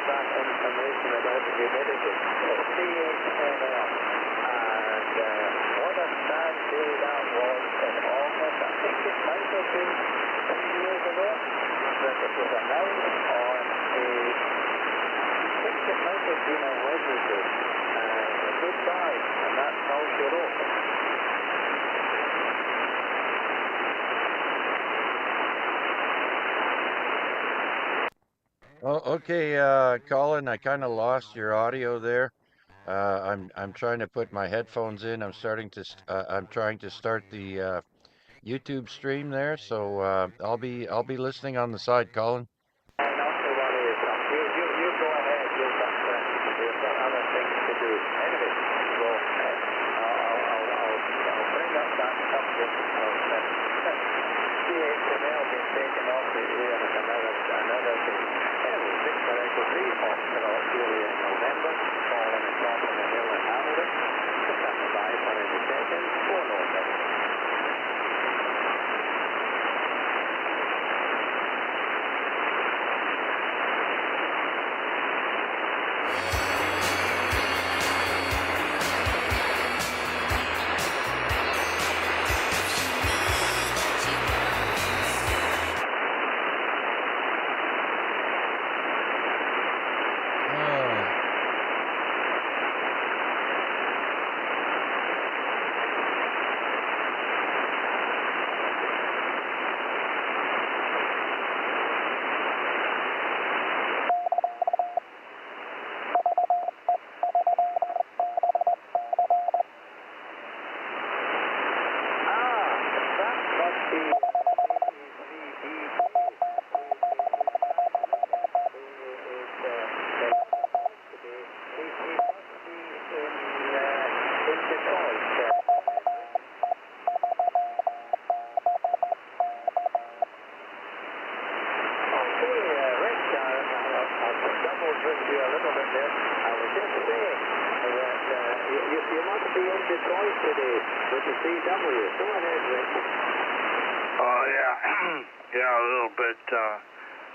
that information about the humidity. CHNL. And what a sad day that was in August. I think it might have been 2 years ago that it was announced on a, I think it might have been a Wednesday. Goodbye, and that's all she wrote. Oh, okay, Colin, I kind of lost your audio there. I'm trying to put my headphones in. I'm trying to start the YouTube stream there, so I'll be listening on the side, Colin. Not to worry yourself. You go ahead. You've got other things to do. Anyway, so I'll bring up that subject of CHML being taken off the air and another thing. Anyway, Victor Echo 3 off to Australia in November, falling across on the hill in Hamilton. Just standing by for any seconds. 407.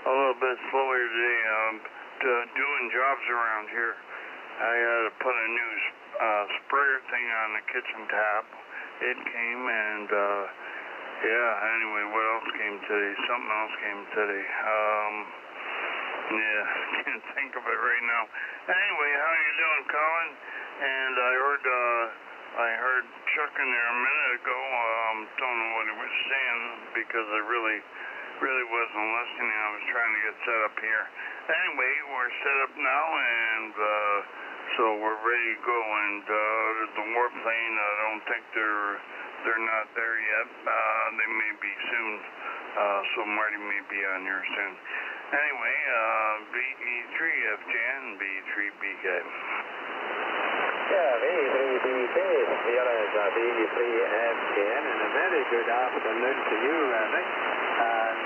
A little bit slower today. Doing jobs around here. I had to put a new sprayer thing on the kitchen tap. It came and anyway, what else came today? Something else came today. Can't think of it right now. Anyway, how you doing, Colin? And I heard Chuck in there a minute ago. Don't know what he was saying because I really wasn't listening. I was trying to get set up here. Anyway, we're set up now, and so we're ready to go. And the warplane, I don't think they're not there yet. They may be soon. So Marty may be on here soon. Anyway, VE3FJN, VE3BK. Yeah, VE3BK. Here is VE3FJN, and a very good afternoon to you, Rick. And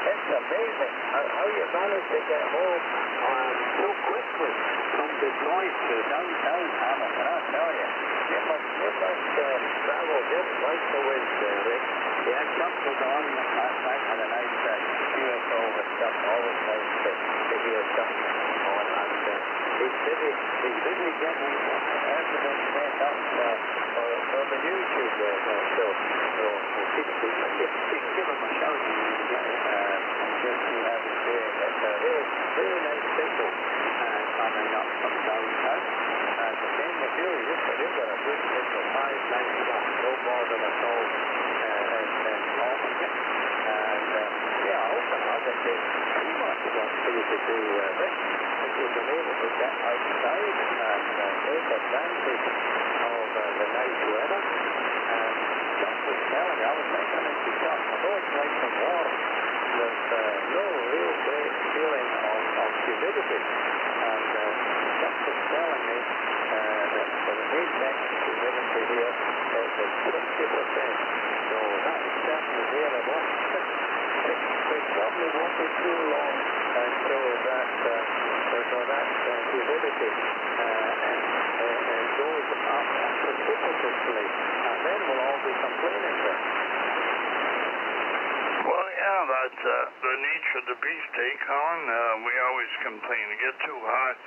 it's amazing how you managed to get home so quickly from Detroit to downtown Hamilton. I tell you, you must travel just like the wind, Rick. Yeah, Chuck was on last night and a nice USO and stuff. Always nice to hear Chuck on. And he's busy getting everything set up for the YouTube show. So keep give him a shout when you get it and just see how he's doing. It's a really nice signal coming up from downtown. The same with you. You've got a good signal, 591, no bother at all. I hope it hasn't been too much work for you to do, Rick. If you've been able to get outside and take advantage of the nice weather. Chuck was telling me, I was mentioning to Chuck, although it's nice and warm, there's no real great feeling of humidity. And Chuck was telling me that for the main humidity here, it's 60%. So that's certainly there. It probably won't be too long until that humidity goes up precipitously, and then we'll all be complaining there. Well, yeah, that's the nature of the beast, Colin. We always complain. It gets too hot.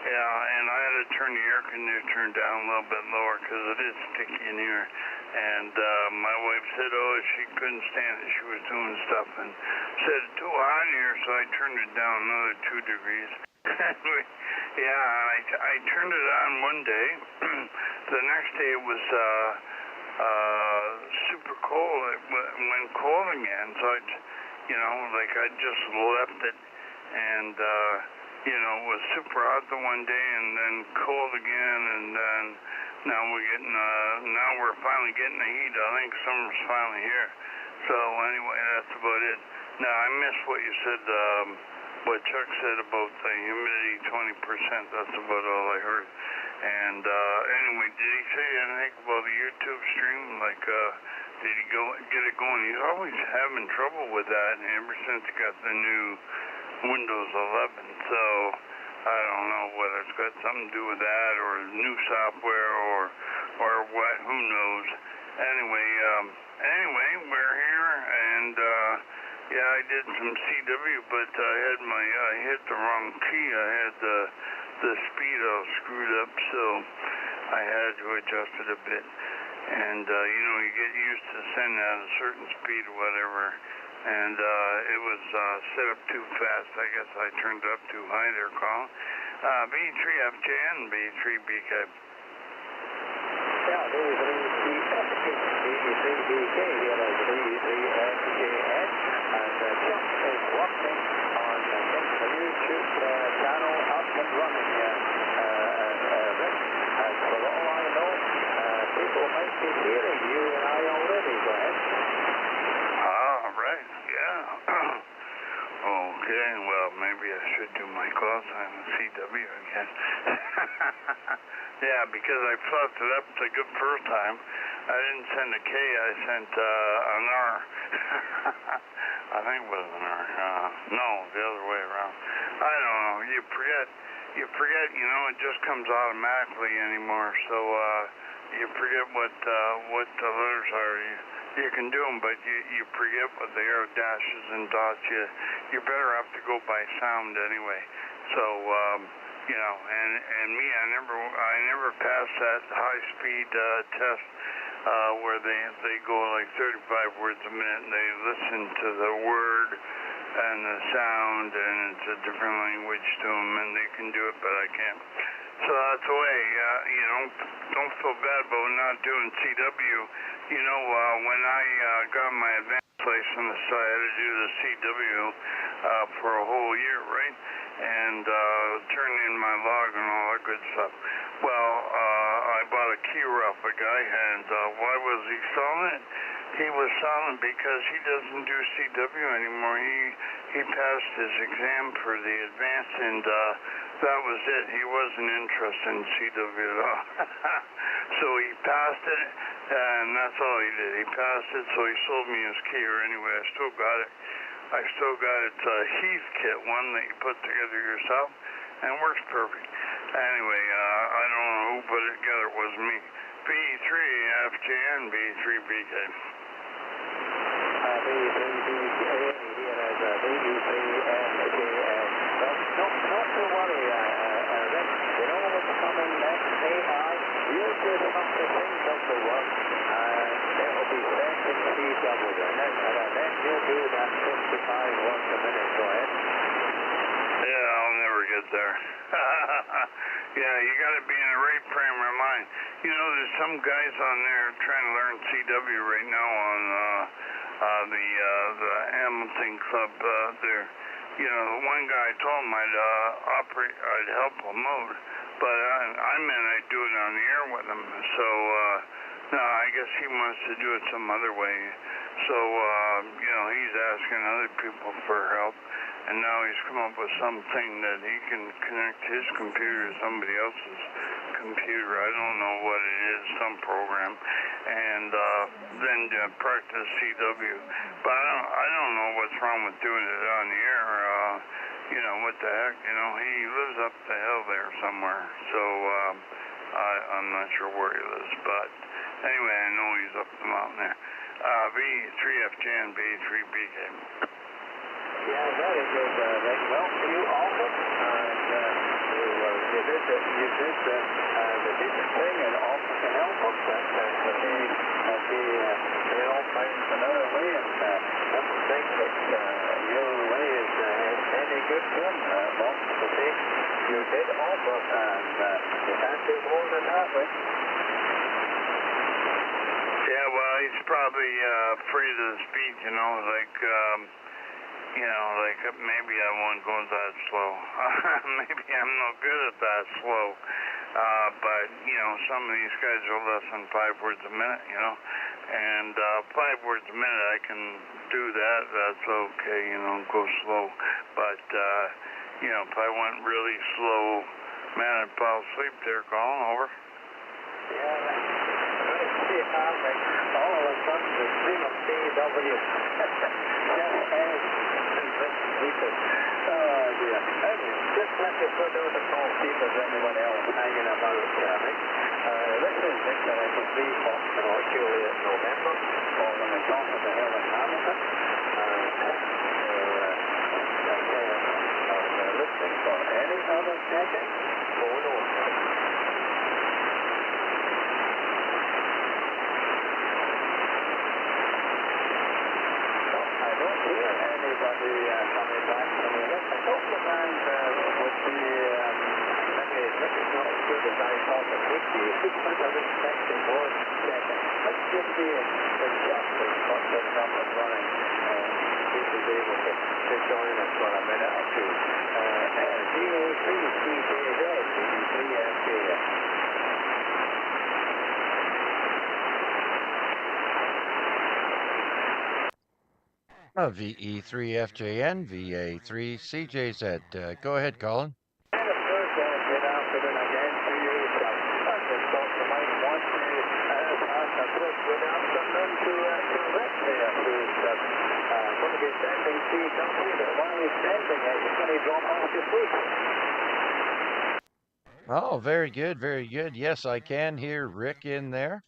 Yeah, and I had to turn the air conditioner down a little bit lower because it is sticky in here. And my wife said, oh, she couldn't stand it. She was doing stuff and said it's too hot in here, so I turned it down another 2 degrees. Yeah, I turned it on one day. The next day it was super cold. It went cold again, so I just left it, and it was super hot the one day, and then cold again, and then now we're finally getting the heat. I think summer's finally here. So anyway, that's about it. Now I missed what you said. What Chuck said about the humidity 20%. That's about all I heard. And anyway, did he say anything about the YouTube stream? Like, did he get it going? He's always having trouble with that ever since he got the new Windows 11. So I don't know whether it's got something to do with that or new software or what. Who knows? Anyway, we're here and. Yeah, I did some CW, but I hit the wrong key. I had the speed all screwed up, so I had to adjust it a bit. And you get used to sending at a certain speed or whatever, and it was set up too fast. I guess I turned it up too high there, Colin. B3FJN, B3BK. Yeah, B3BK, here is B3FJN. Chuck is watching on the YouTube channel up and running. Rick, as for all I know, people might be hearing you and I already. Go ahead. Right, yeah. Okay, well, maybe I should do my call sign with CW again. Yeah, because I fluffed it up the good first time. I didn't send a K, I sent an R. I think it was an R. No, the other way around. I don't know. You forget, it just comes automatically anymore. So you forget what the letters are. You can do them, but you forget what they are, dashes and dots. You're better off to go by sound anyway. So and me, I never passed that high speed test. Where they go like 35 words a minute and they listen to the word and the sound and it's a different language to them and they can do it but I can't. So that's the way. Don't feel bad about not doing CW. When I got my advanced license, I had to do the CW for a whole year, right? And turn in my log and all that good stuff. Well, I bought a keyer off a guy, and why was he selling it? He was selling because he doesn't do CW anymore. He passed his exam for the advanced, and that was it. He wasn't interested in CW at all. So he passed it, and that's all he did. He passed it, so he sold me his keyer anyway. I still got it. It's a Heath kit, one that you put together yourself, and works perfect. Anyway, I don't know who put it together. It was me. B3FJN, B3BK. B3BK, here is B3FJN. Not to worry, Rick. You know what's coming next? AI. You'll do some of the things of the work, and it will be sent in CW. And then you'll do that 55 words a minute. Go ahead. Yeah, I'll never get there. Yeah, you got to be in the right frame of mind. There's some guys on there trying to learn CW right now on the Hamilton Club there. One guy told him I'd help him out, but I meant I'd do it on the air with him. So no, I guess he wants to do it some other way. So he's asking other people for help. And now he's come up with something that he can connect his computer to somebody else's computer. I don't know what it is, some program, and then practice CW. But I don't know what's wrong with doing it on the air. What the heck? He lives up the hill there somewhere. So I'm not sure where he lives, but anyway, I know he's up the mountain there. B3FJN, B3BK. Yeah, very good, Rick. Well, you also, and you did the decent thing, and also can help us. But he all finds another way, and doesn't think that your way is any good to him. Well, to say, you did offer, and you can't do more than that, Rick. Yeah, well, he's probably afraid of the speed, you know, like maybe I won't go that slow. Maybe I'm no good at that slow. But, you know, some of these guys are less than 5 words a minute, you know. And 5 words a minute, I can do that. That's okay, you know, go slow. But, you know, if I went really slow, man, I'd fall asleep there. Calling over. Yeah, let's see it now, Rick. All of a sudden, the stream of CW. Oh, dear. Just let me put out a call, see if there's anyone else hanging about, Rick. This is Victor Echo 3 Foxtrot Juliet November, calling the top of the hill in Hamilton. Listening for any other checking going on. I don't hear anybody coming back from the list. A couple of times would be maybe not as good as I thought it would be. But I was expecting more checking. Let's just see if Justin got this up and running. He was able to join us for a minute or two. 03 CJZ, 3FJ. VE3FJN, VA3CJZ. Go ahead, Colin. Good afternoon again to you. I just thought you might want to pass a quick good afternoon to Rick there, who's going to be sending CW, but while he's sending it, he's going to drop off to sleep. Oh, very good, very good. Yes, I can hear Rick in there.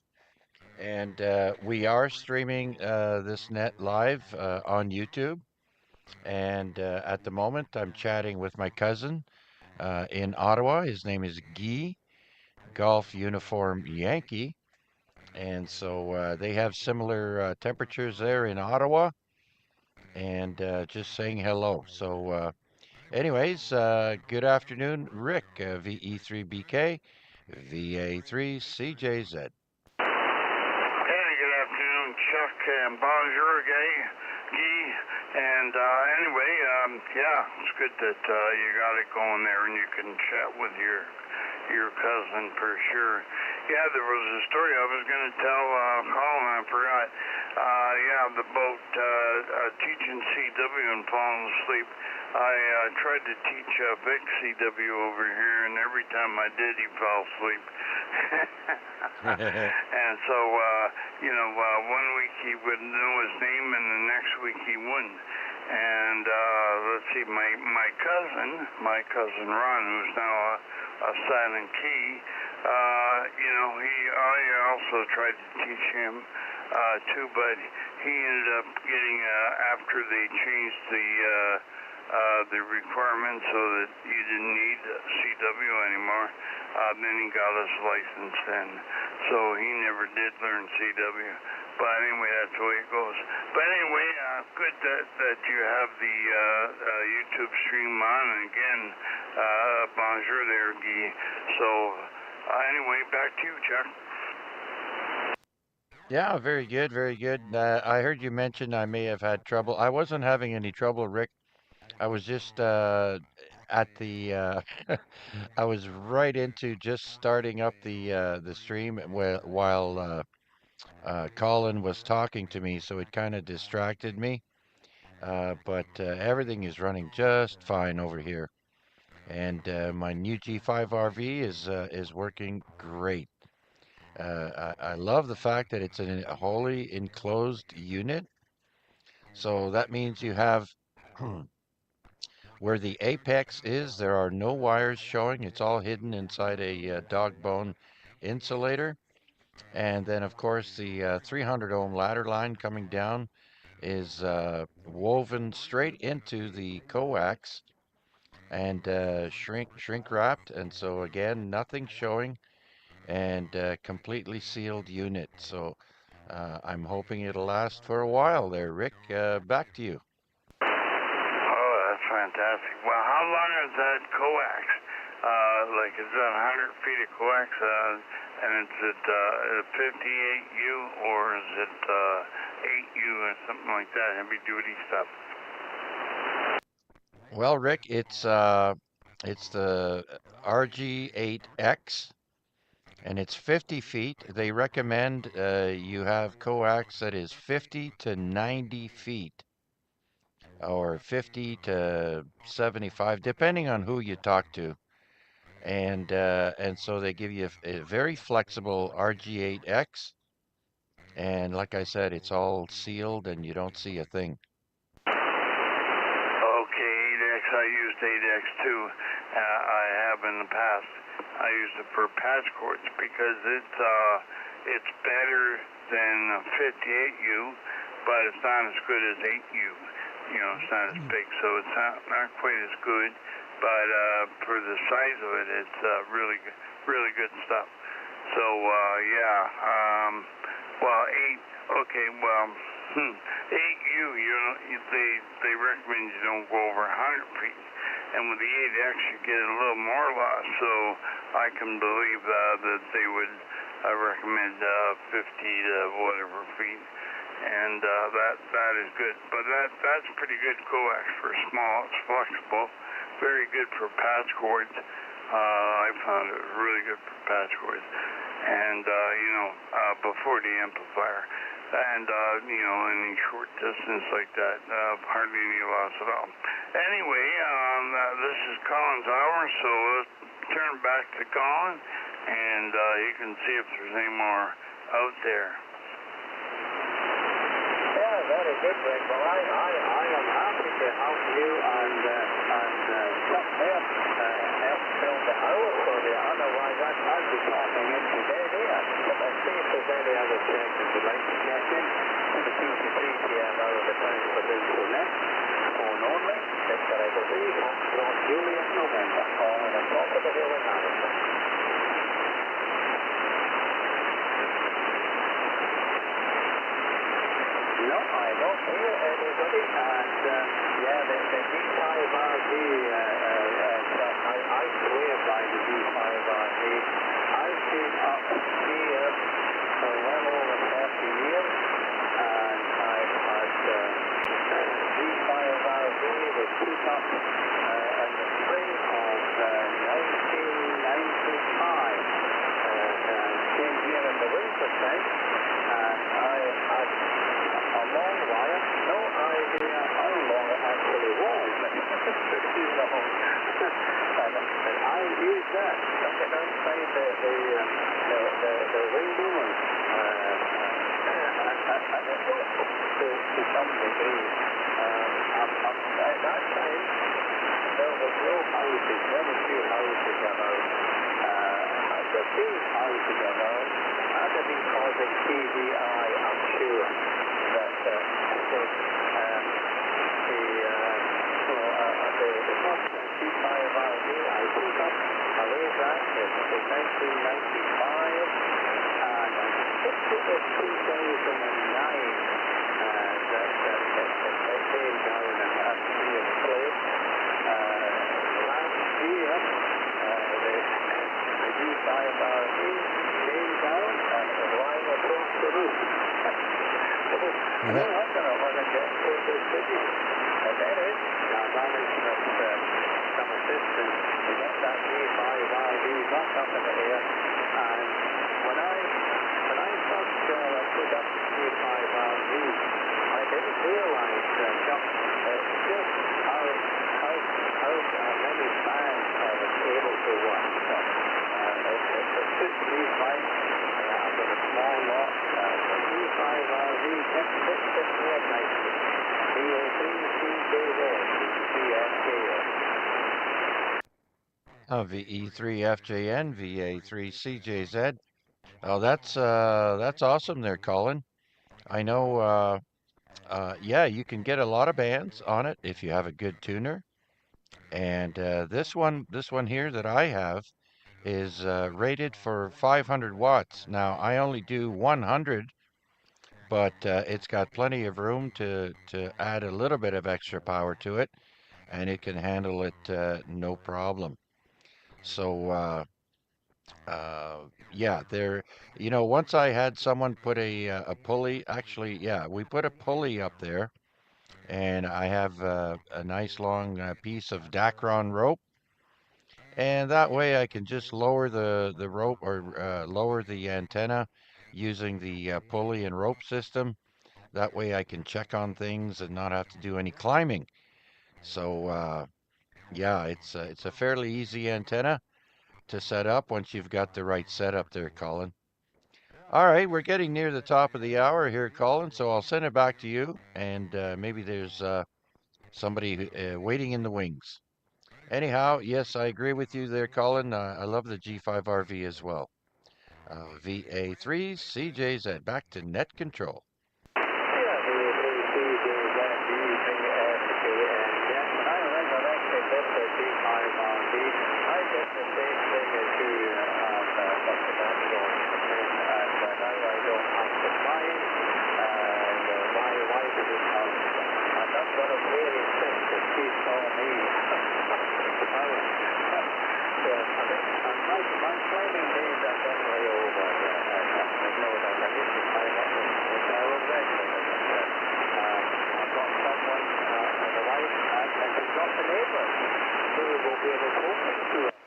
And we are streaming this net live on YouTube. And at the moment, I'm chatting with my cousin in Ottawa. His name is Guy, Golf Uniform Yankee. And so they have similar temperatures there in Ottawa. And just saying hello. So, anyways, good afternoon, Rick, VE3BK, VA3CJZ. Hey, good afternoon, Chuck, and bonjour, Guy. And anyway, yeah, it's good that you got it going there and you can chat with your cousin for sure. Yeah, there was a story I was going to tell Colin, I forgot. Yeah, the boat teaching CW and falling asleep. I tried to teach Vic CW over here, and every time I did, he fell asleep. And so, you know, 1 week he would know his name, and the next week he wouldn't. And let's see, my cousin Ron, who's now a silent key, you know, I also tried to teach him too, but he ended up getting after they changed the requirements so that you didn't need CW anymore. Then he got his license then, so he never did learn CW. But anyway, that's the way it goes. But anyway, good that you have the YouTube stream on. And again, bonjour there, Guy. So anyway, back to you, Chuck. Yeah, very good, very good. I heard you mention I may have had trouble. I wasn't having any trouble, Rick. I was just at the I was right into just starting up the stream while Colin was talking to me, so it kind of distracted me. But everything is running just fine over here, and my new G5 RV is working great. I love the fact that it's a wholly enclosed unit, so that means you have where the apex is, there are no wires showing. It's all hidden inside a dog bone insulator. And then, of course, the 300 ohm ladder line coming down is woven straight into the coax and shrink wrapped, and so again nothing showing, and completely sealed unit. So I'm hoping it'll last for a while there, Rick. Back to you. Oh, that's fantastic. Well, how long is that coax? Like, is that 100 feet of coax, and is it 58U or is it 8U or something like that, heavy duty stuff? Well, Rick, it's the RG8X, and it's 50 feet. They recommend you have coax that is 50 to 90 feet, or 50 to 75, depending on who you talk to. And so they give you a very flexible RG8X, and like I said, it's all sealed and you don't see a thing. Okay, 8X, I used 8X too. I have in the past. I used it for patch cords because it's better than 58U, but it's not as good as 8U. You know, it's not as big, so it's not quite as good. But for the size of it, it's really good stuff. So yeah, well 8. Okay, well 8U, they recommend you don't go over 100 feet. And with the 8X, you get a little more loss, so I can believe that they would recommend 50 to whatever feet, and that is good. But that's pretty good coax for small. It's flexible, very good for patch cords. I found it really good for patch cords, and before the amplifier. And, any short distance like that, hardly any loss at all. Anyway, this is Colin's hour, so let's turn back to Colin, and you can see if there's any more out there. Yeah, very good, Rick. Well, I am happy to help you and help fill the hour for you. Otherwise, I'd be talking into dead air. But let's see if there's any other questions you'd like to check in to the 2 to 3 p.m. hour of the TransProvincial Net. Phone only, Victor Everly, Foxtrot, Juliet, November. All on the top of the hill in Harrison. No, I don't hear anybody, and the D5RD, I swear by the D5RD. I've been up here for well over 30 years, and I've had D5RD was put up in the spring of 1995, came here in the winter time, and I had a long wire, no idea how long it actually was. And I used that, stuck it outside the window, and it worked to some degree. At that time, there was no houses, very few houses around. Had there been houses around, had there been causing TVI, I'm sure. The first C5RD I put up, I laid that in 1995, and I think it was 2009 that it came down and had to be replaced. Last year, the D5RD came down and it was lying across the roof. I don't know what I get for this video. But that is, I managed with some assistance to get that D5RD back up in the air. And when I first put up the D5RD, I didn't realize just how many fans I was able to run. It took me fine with a small lot. The D5RD kept it more nicely. VE3FJN, VA3CJZ. Oh, that's awesome there, Colin. I know Yeah, you can get a lot of bands on it if you have a good tuner. And this one here that I have is rated for 500 watts. Now I only do 100, but it's got plenty of room to add a little bit of extra power to it, and it can handle it no problem. So uh, yeah, once I had someone put a pulley. Actually, yeah, we put a pulley up there, and I have a nice long piece of Dacron rope. And that way I can just lower the rope or lower the antenna using the pulley and rope system. That way I can check on things and not have to do any climbing. So yeah, it's a fairly easy antenna to set up once you've got the right setup there, Colin. All right, we're getting near the top of the hour here, Colin, so I'll send it back to you, and maybe there's somebody waiting in the wings. Anyhow, yes, I agree with you there, Colin. I love the G5RV as well. VA3 CJZ back to net control. Yeah, the CJZ, BFK, and yes, when I resurrected this G5RV, I did the same thing as you have got the back going. And now I don't have to find, and why did it come? And that's what I'm really sick to keep on me. And my climbing days are definitely over. I know that I used to climb up with our regular. I've got someone on the right, and we've got the neighbours who will be able to open to us.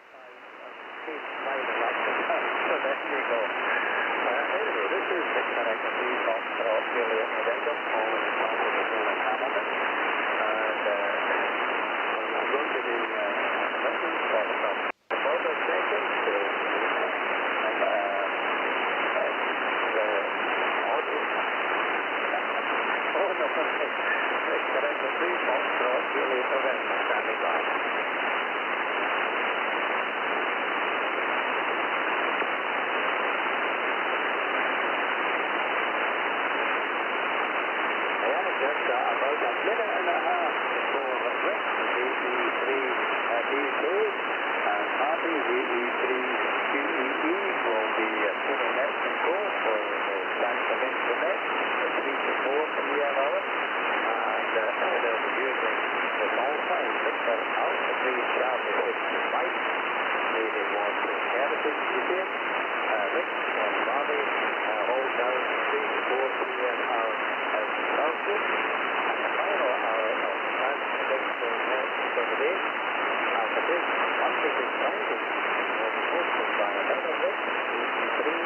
Keep climbing up the mountain. So there you go. Anyway, this is the Canadian Warplane Museum, November, Colin and Mardy in Hamilton. And I'm going to be looking for some further sessions to the audio. Oh, no, it's Canadian Warplane Museum, November, standing by. Just about a minute and a half before Freq, VE3 DK, and Mardy VE3 QEE will be putting net control for the TransProvincial Net, the 3 to 4 from the hour, and they'll be using the callsign Victor Alpha 3 Charlie 65, Canadian Warplane Museum, Rick and Mardy hold down 3 to 4 p.m. hours. Celsius, and the final hour of TransProvincial Net for the day. After this, Monday to Friday will be hosted by another Rick, 83,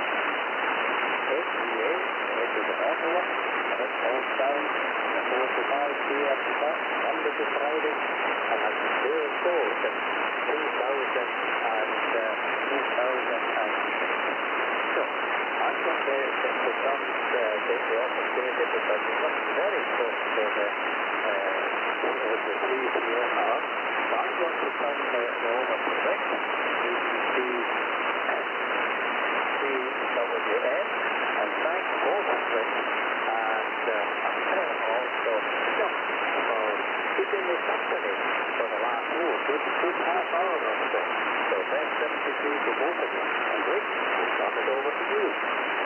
838, which is an Ottawa, and it holds down the 4 to 5 p.m. slot, Monday to Friday, and has still sold in 2000 and 2006. So, I'm going to take the opportunity because it's not very close to the 3 p.m. hour. So I'm going to turn the over to Rick, BBC CWN, and thank both Rick and also Chuck for keeping me company for the last good half hour or so. So best 72 to both of you. And Rick, we'll turn it over to you.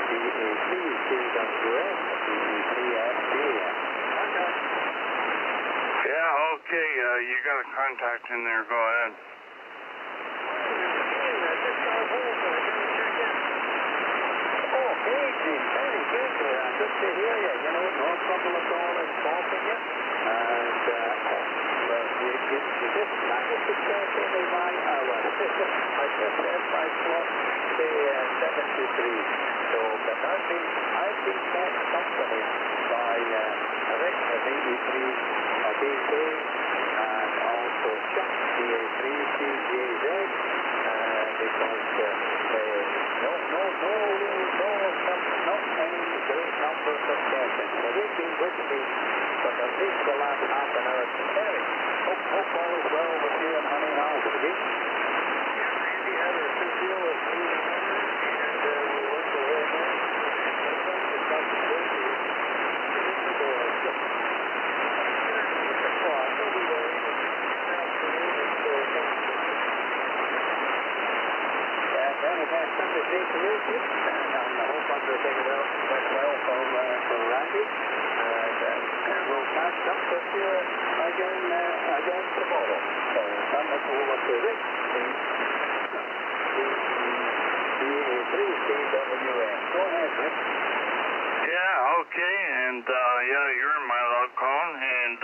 VA3 KWN, VA3FJN. Okay. Yeah, okay, you got a contact in there, go ahead. Okay, Gene, very good. Good to hear you. You know, no trouble at all in talking you. And, well, you just managed to catch me by hour. I just had my clock say 73. So, but I've been kept company by Rick, VE3, DK, and also Chuck, VA3, CJZ, because not any great numbers of sessions. So they've been with me for at least the last half an hour. Anyway, hope all is well with you and honey now, baby. Randy had a good deal of meeting numbers, and we went away now. Sometimes it's not the same. And I hope everything went well for Randy. And we'll catch up with you again tomorrow. I'm looking forward to Rick. BA3CWN. Go ahead, Rick. Yeah, okay, and yeah, you're in my log call, and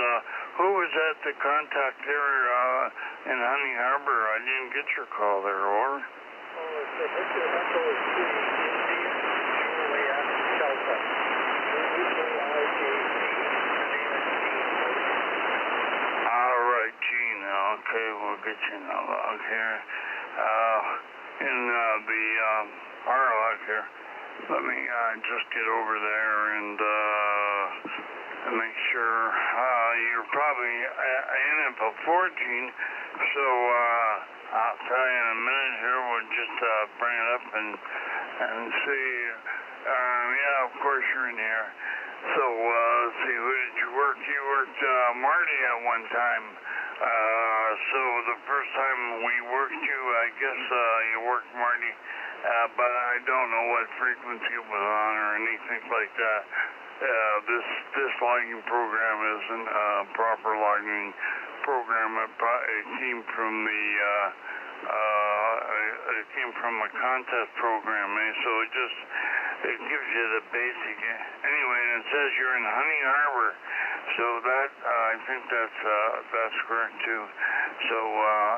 who was at the contact there in Honey Harbor? I didn't get your call there, or? Oh, it's Mr. Echo is Julie at Shelter. All right, Gene, okay, we'll get you in the log here. In the our log here. Let me just get over there and make sure you're probably in it before, Gene. So I'll tell you in a minute here. We'll just bring it up and see. Yeah, of course you're in here. So let's see, who did you work? You worked Mardy at one time. So the first time we worked you, I guess you worked Mardy. But I don't know what frequency it was on or anything like that. This logging program isn't a proper logging program. It came from a contest program, so it gives you the basic. Anyway, and it says you're in Honey Harbor, so that I think that's correct too. So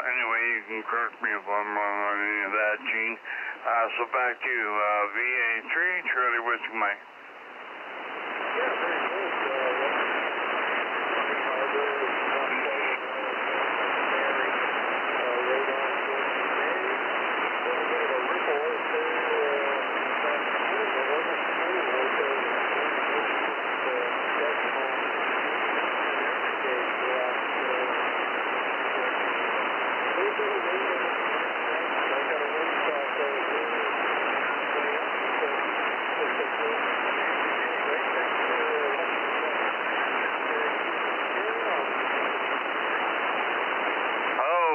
anyway, you can correct me if I'm wrong on any of that, Gene. So back to you, VA3, Charlie Whiskey Mike. Yeah, very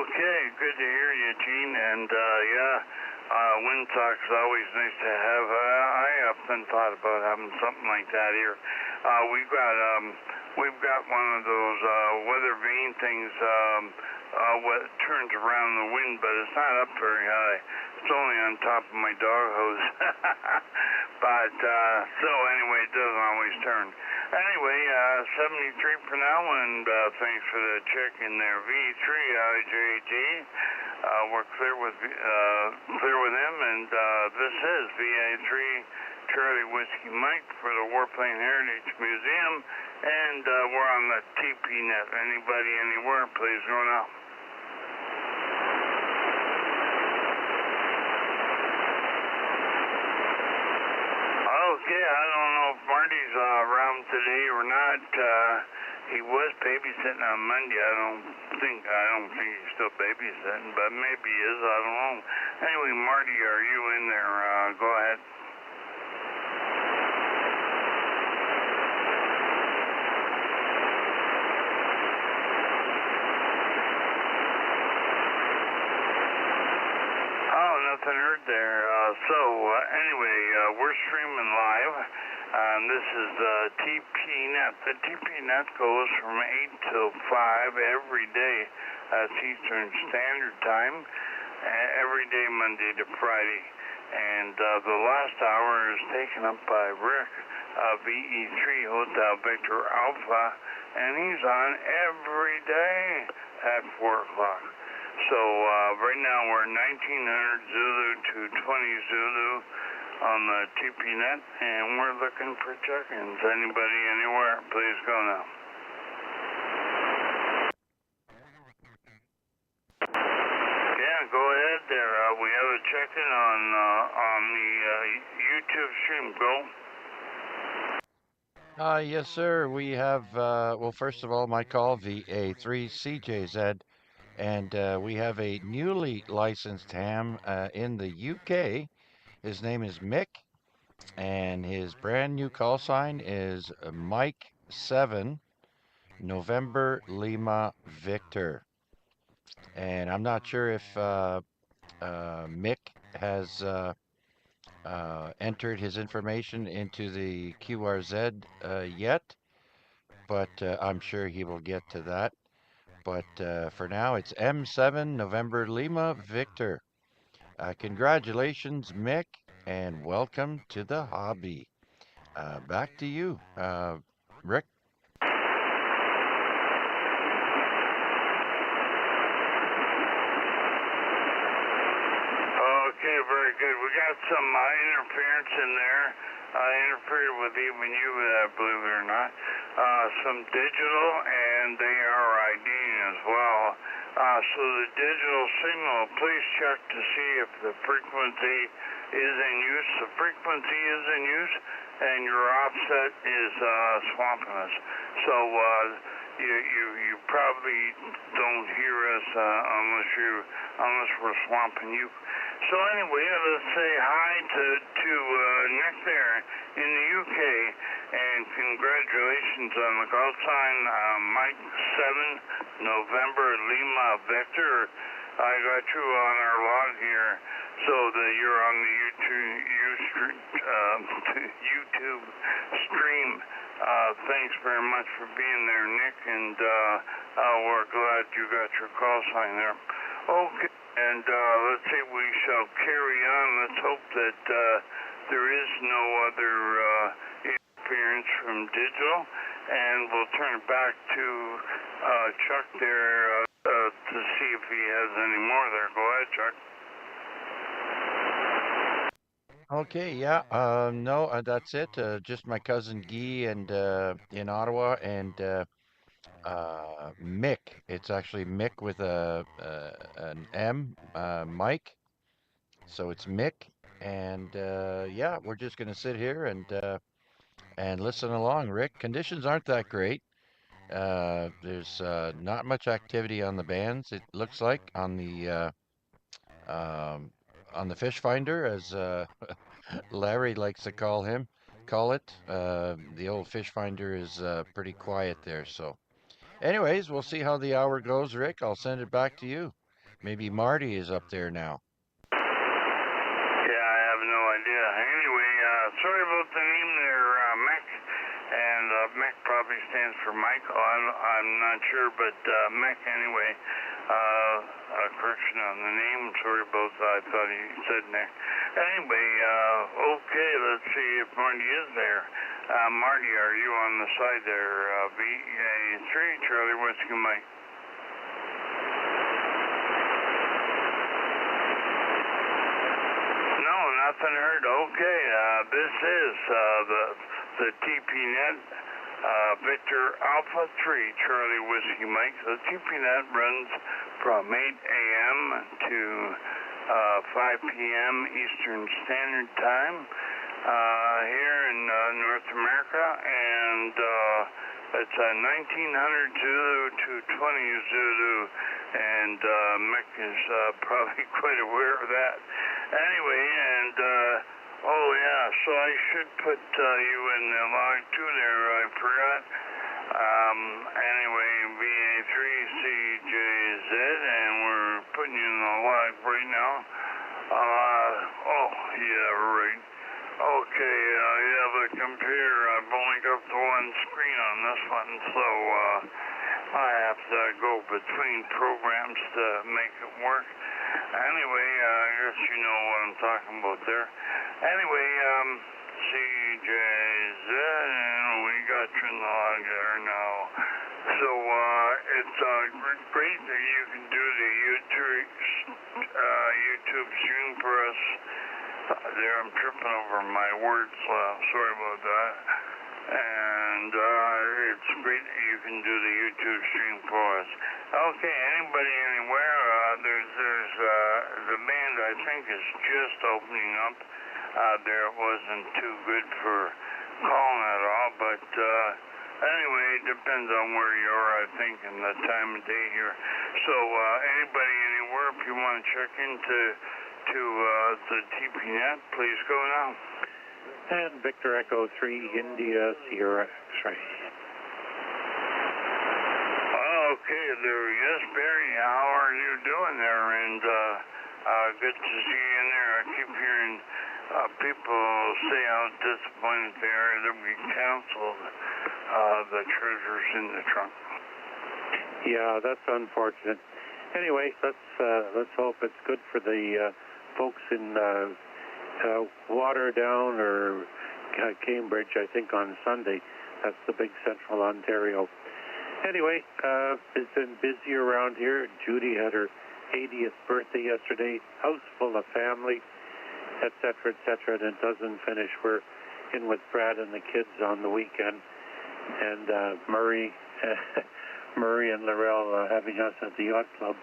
Okay, good to hear you, Gene. And windsock is always nice to have. I often thought about having something like that here. We've got one of those weather vane things what turns around the wind, but it's not up very high. It's only on top of my dog hose. But so anyway, it doesn't always turn. Anyway, 73 for now, and thanks for the check in there. V3 IJD. We're clear with him, and this is VA3 Charlie Whiskey Mike for the Warplane Heritage Museum, and we're on the TP Net. Anybody, anywhere, please go now. Okay, I don't know if Mardy's around today or not. He was babysitting on Monday. I don't think he's still babysitting, but maybe he is. I don't know. Anyway, Mardy, are you in there? Go ahead. Oh, nothing heard there. Anyway, we're streaming live. This is the TP Net. The TP Net goes from 8 till 5 every day. That's Eastern Standard Time. Every day, Monday to Friday. And the last hour is taken up by Rick, VE3 Hotel Victor Alpha. And he's on every day at 4 o'clock. So right now we're 1900 Zulu to 20 Zulu on the TP Net, and we're looking for check-ins. Anybody, anywhere, please go now. Yeah, go ahead there. We have a check-in on the YouTube stream. Go. Yes, sir. We have, well, first of all, my call, VA3CJZ, and we have a newly licensed ham in the UK. His name is Mick, and his brand new call sign is Mike 7, November Lima Victor. And I'm not sure if Mick has entered his information into the QRZ yet, but I'm sure he will get to that. But for now, it's M7 November Lima Victor. Congratulations, Mick, and welcome to the hobby. Back to you, Rick. Okay, very good. We got some interference in there. Interfered with even you, believe it or not. Some digital, and they are IDing as well. So the digital signal, please check to see if the frequency is in use. The frequency is in use, and your offset is swamping us. So you probably don't hear us unless we're swamping you. So anyway, let's say hi to Nick there in the UK, and congratulations on the call sign, Mike 7 November Lima Victor. I got you on our log here, so that you're on the YouTube stream. Thanks very much for being there, Nick, and we're glad you got your call sign there. Okay, and let's see, we shall carry on. Let's hope that there is no other interference from digital, and we'll turn it back to Chuck there to see if he has any more there. Go ahead, Chuck. Okay, yeah, no, that's it. Just my cousin Guy and in Ottawa, and Mick. It's actually Mick with an M, Mike. So it's Mick, and yeah, we're just gonna sit here and listen along. Rick, conditions aren't that great. There's not much activity on the bands. It looks like um, on the fish finder, as Larry likes to call it. The old fish finder is pretty quiet there. So, anyways, we'll see how the hour goes, Rick. I'll send it back to you. Maybe Marty is up there now. Yeah, I have no idea. Anyway, sorry about the name there, Mick. And Mick probably stands for Michael. I'm not sure, but Mick anyway. Correction on the name. Sorry about that. I thought he said Nick. Anyway, okay, let's see if Marty is there. Marty, are you on the side there? VA3, Charlie Whiskey Mike. No, nothing heard. Okay, this is the TPNet Victor Alpha 3 Charlie Whiskey Mike. So the TPNet runs from 8 a.m. to 5 p.m. Eastern Standard Time here in North America, and it's 1900 Zulu to 20 Zulu, and Mick is probably quite aware of that. Anyway, and oh yeah, so I should put you in the log too there, I forgot. Anyway, VA3CJZ, and we're putting you in the log right now. Oh, yeah, right. Okay, yeah, the computer, I've only got the one screen on this one, so I have to go between programs to make it work. Anyway, I guess you know what I'm talking about there. Anyway, CJZ, and we got you in the log there now. So, it's great that you can do the YouTube stream for us. There, I'm tripping over my words, sorry about that. And it's great that you can do the YouTube stream for us. Okay, anybody anywhere? There's the band I think is just opening up. There it wasn't too good for calling at all, but anyway, it depends on where you are, I think, and the time of day here. So anybody anywhere, if you want to check into the TPNet, please go now. And Victor Echo 3 India Sierra X-ray. Okay, there he is, Barry. How are you doing there? And good to see you in there. I keep hearing people say how disappointed they are that we canceled the treasures in the trunk. Yeah, that's unfortunate. Anyway, let's hope it's good for the folks in Waterdown or Cambridge, I think, on Sunday. That's the big Central Ontario. Anyway, it's been busy around here. Judy had her 80th birthday yesterday, house full of family, etc., etc., and it doesn't finish. We're in with Brad and the kids on the weekend, and Murray and Laurel having us at the yacht club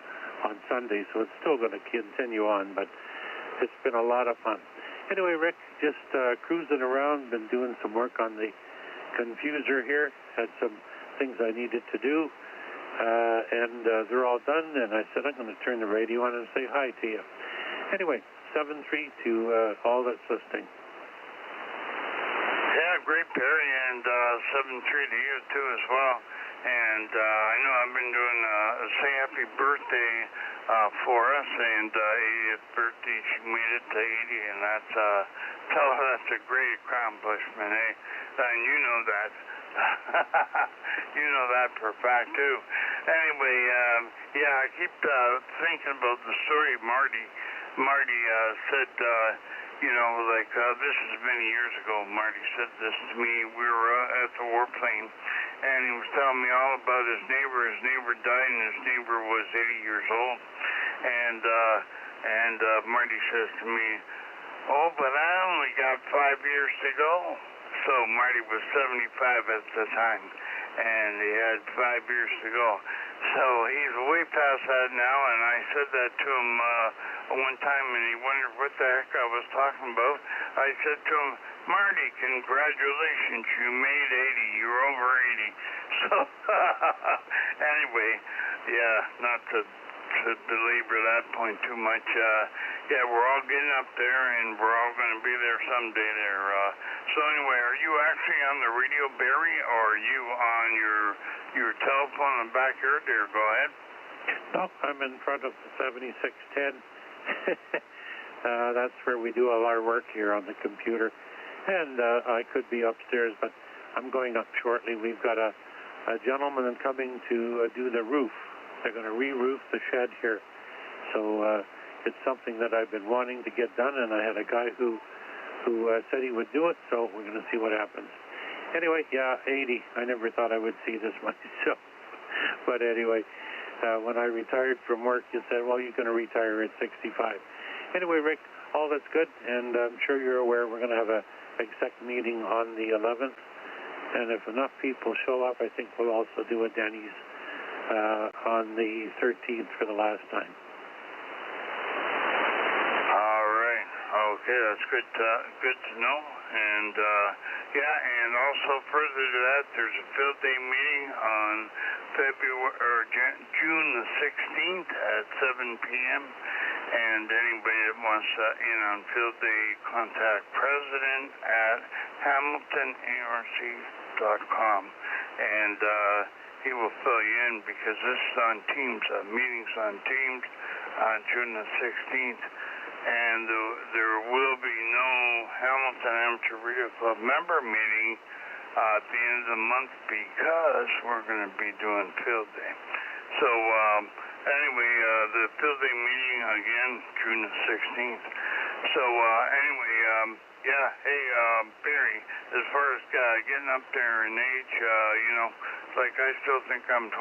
on Sunday, so it's still going to continue on, but it's been a lot of fun. Anyway, Rick, just cruising around, been doing some work on the confuser here, had some things I needed to do, and they're all done, and I said I'm going to turn the radio on and say hi to you. Anyway, 7-3 to all that's listening. Yeah, great, Perry, and 7-3 to you too as well. And I know I've been doing say happy birthday for us, and 80th birthday, she made it to 80, and tell her that's a great accomplishment, eh? And you know that. You know that for a fact too. Anyway, yeah, I keep thinking about the story Mardy said, you know, like this is many years ago. Mardy said this to me. We were at the warplane, and he was telling me all about his neighbor. His neighbor died, and his neighbor was 80 years old. And Mardy says to me, "Oh, but I only got 5 years to go." So Mardy was 75 at the time, and he had 5 years to go. So he's way past that now, and I said that to him one time, and he wondered what the heck I was talking about. I said to him, "Mardy, congratulations, you made 80. You're over 80. So anyway, yeah, not to belabor that point too much. Yeah, we're all getting up there, and we're all going to be there someday there. So anyway, are you actually on the radio, Barry, or are you on your telephone in the backyard there? Go ahead. No, I'm in front of the 7610. That's where we do all our work here on the computer. And I could be upstairs, but I'm going up shortly. We've got a gentleman coming to do the roof. They're going to re-roof the shed here. So it's something that I've been wanting to get done, and I had a guy who said he would do it, so we're going to see what happens. Anyway, yeah, 80. I never thought I would see this myself. But anyway, when I retired from work, you said, well, you're going to retire at 65. Anyway, Rick, all that's good, and I'm sure you're aware we're going to have a exec meeting on the 11th. And if enough people show up, I think we'll also do a Denny's on the 13th for the last time. All right. Okay, that's good to know. And yeah, and also further to that, there's a field day meeting on June the 16th at 7 p.m. And anybody that wants in on field day, contact president at hamiltonarc.com, and he will fill you in, because this is on Teams, meetings on Teams on June the 16th. And there will be no Hamilton Amateur Radio Club member meeting at the end of the month, because we're going to be doing field day. So anyway, the field day meeting again, June the 16th. So anyway, yeah, hey, Barry, as far as getting up there in age, you know, like I still think I'm 25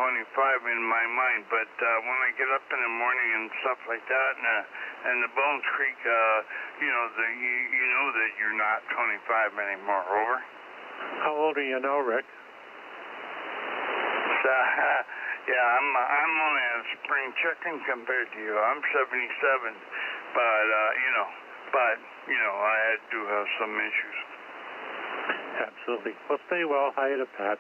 in my mind, but when I get up in the morning and stuff like that, and the bones creak, you know, you know that you're not 25 anymore. Over. How old are you now, Rick? Yeah, I'm only a spring chicken compared to you. I'm 77, but you know, I do have some issues. Absolutely. Well, stay well. Hi to Pat,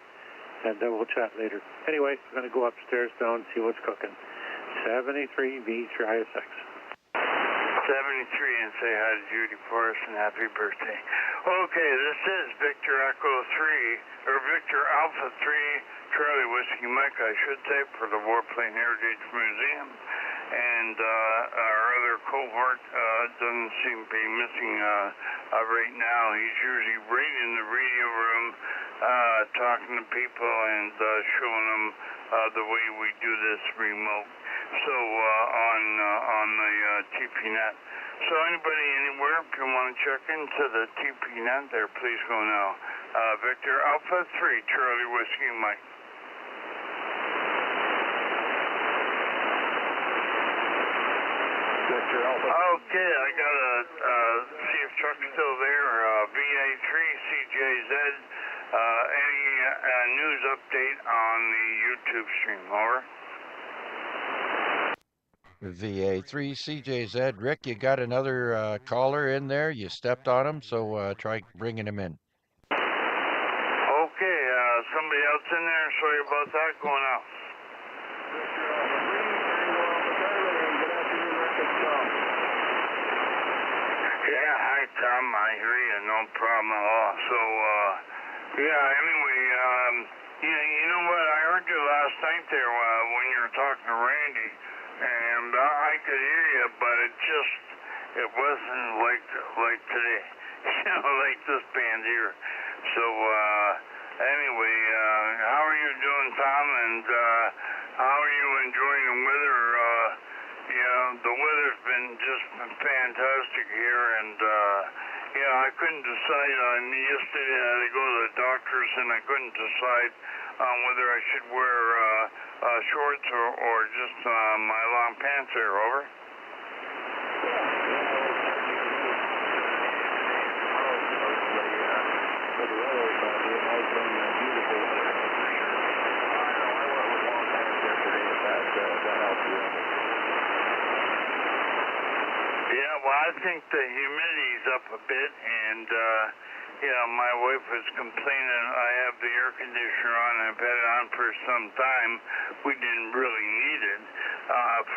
and we'll chat later. Anyway, I'm going to go upstairs now and see what's cooking. 73 Beach ISX. 73, and say hi to Judy for us, and happy birthday. Okay, this is Victor Echo 3, or Victor Alpha 3, Charlie Whiskey Mike, I should say, for the Warplane Heritage Museum. and our other cohort doesn't seem to be missing right now. He's usually right in the radio room talking to people and showing them the way we do this remote. So on the TPNet. So anybody anywhere, if you want to check into the TPNet there, please go now. Victor Alpha 3, Charlie Whiskey Mike. Victor Alpha. Okay, I gotta see if Chuck's still there. VA3 CJZ. Any news update on the YouTube stream? Over. VA3 CJZ. Rick, you got another caller in there. You stepped on him, so try bringing him in. Okay, somebody else in there. Sorry about that. Going out. Yeah, hi Tom. I hear you. No problem at all. So, yeah. Anyway, you know what? I heard you last night there when you were talking to Randy. And I could hear you, but it wasn't like today, like this band here. So, anyway, how are you doing, Tom? And how are you enjoying the weather? The weather's been just fantastic here, and I couldn't decide on yesterday. I had to go to the doctor's, and I couldn't decide on whether I should wear shorts or just my long pants there. Over. Yeah, well, I think the humidity's up a bit, and my wife was complaining. I have the air conditioner on. I've had it on for some time. We didn't really need it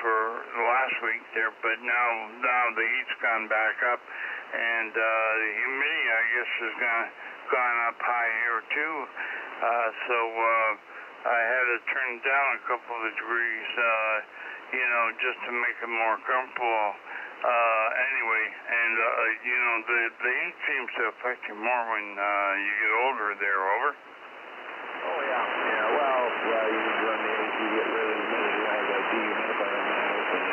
for last week there, but now the heat's gone back up, and the humidity, I guess, has gone up high here too. So I had to turn it down a couple of degrees, just to make it more comfortable. Anyway, and the heat seems to affect you more when you get older there. Over. Oh yeah. Well, you need to run the AC, get rid of the humidity. I have a dehumidifier in my house, and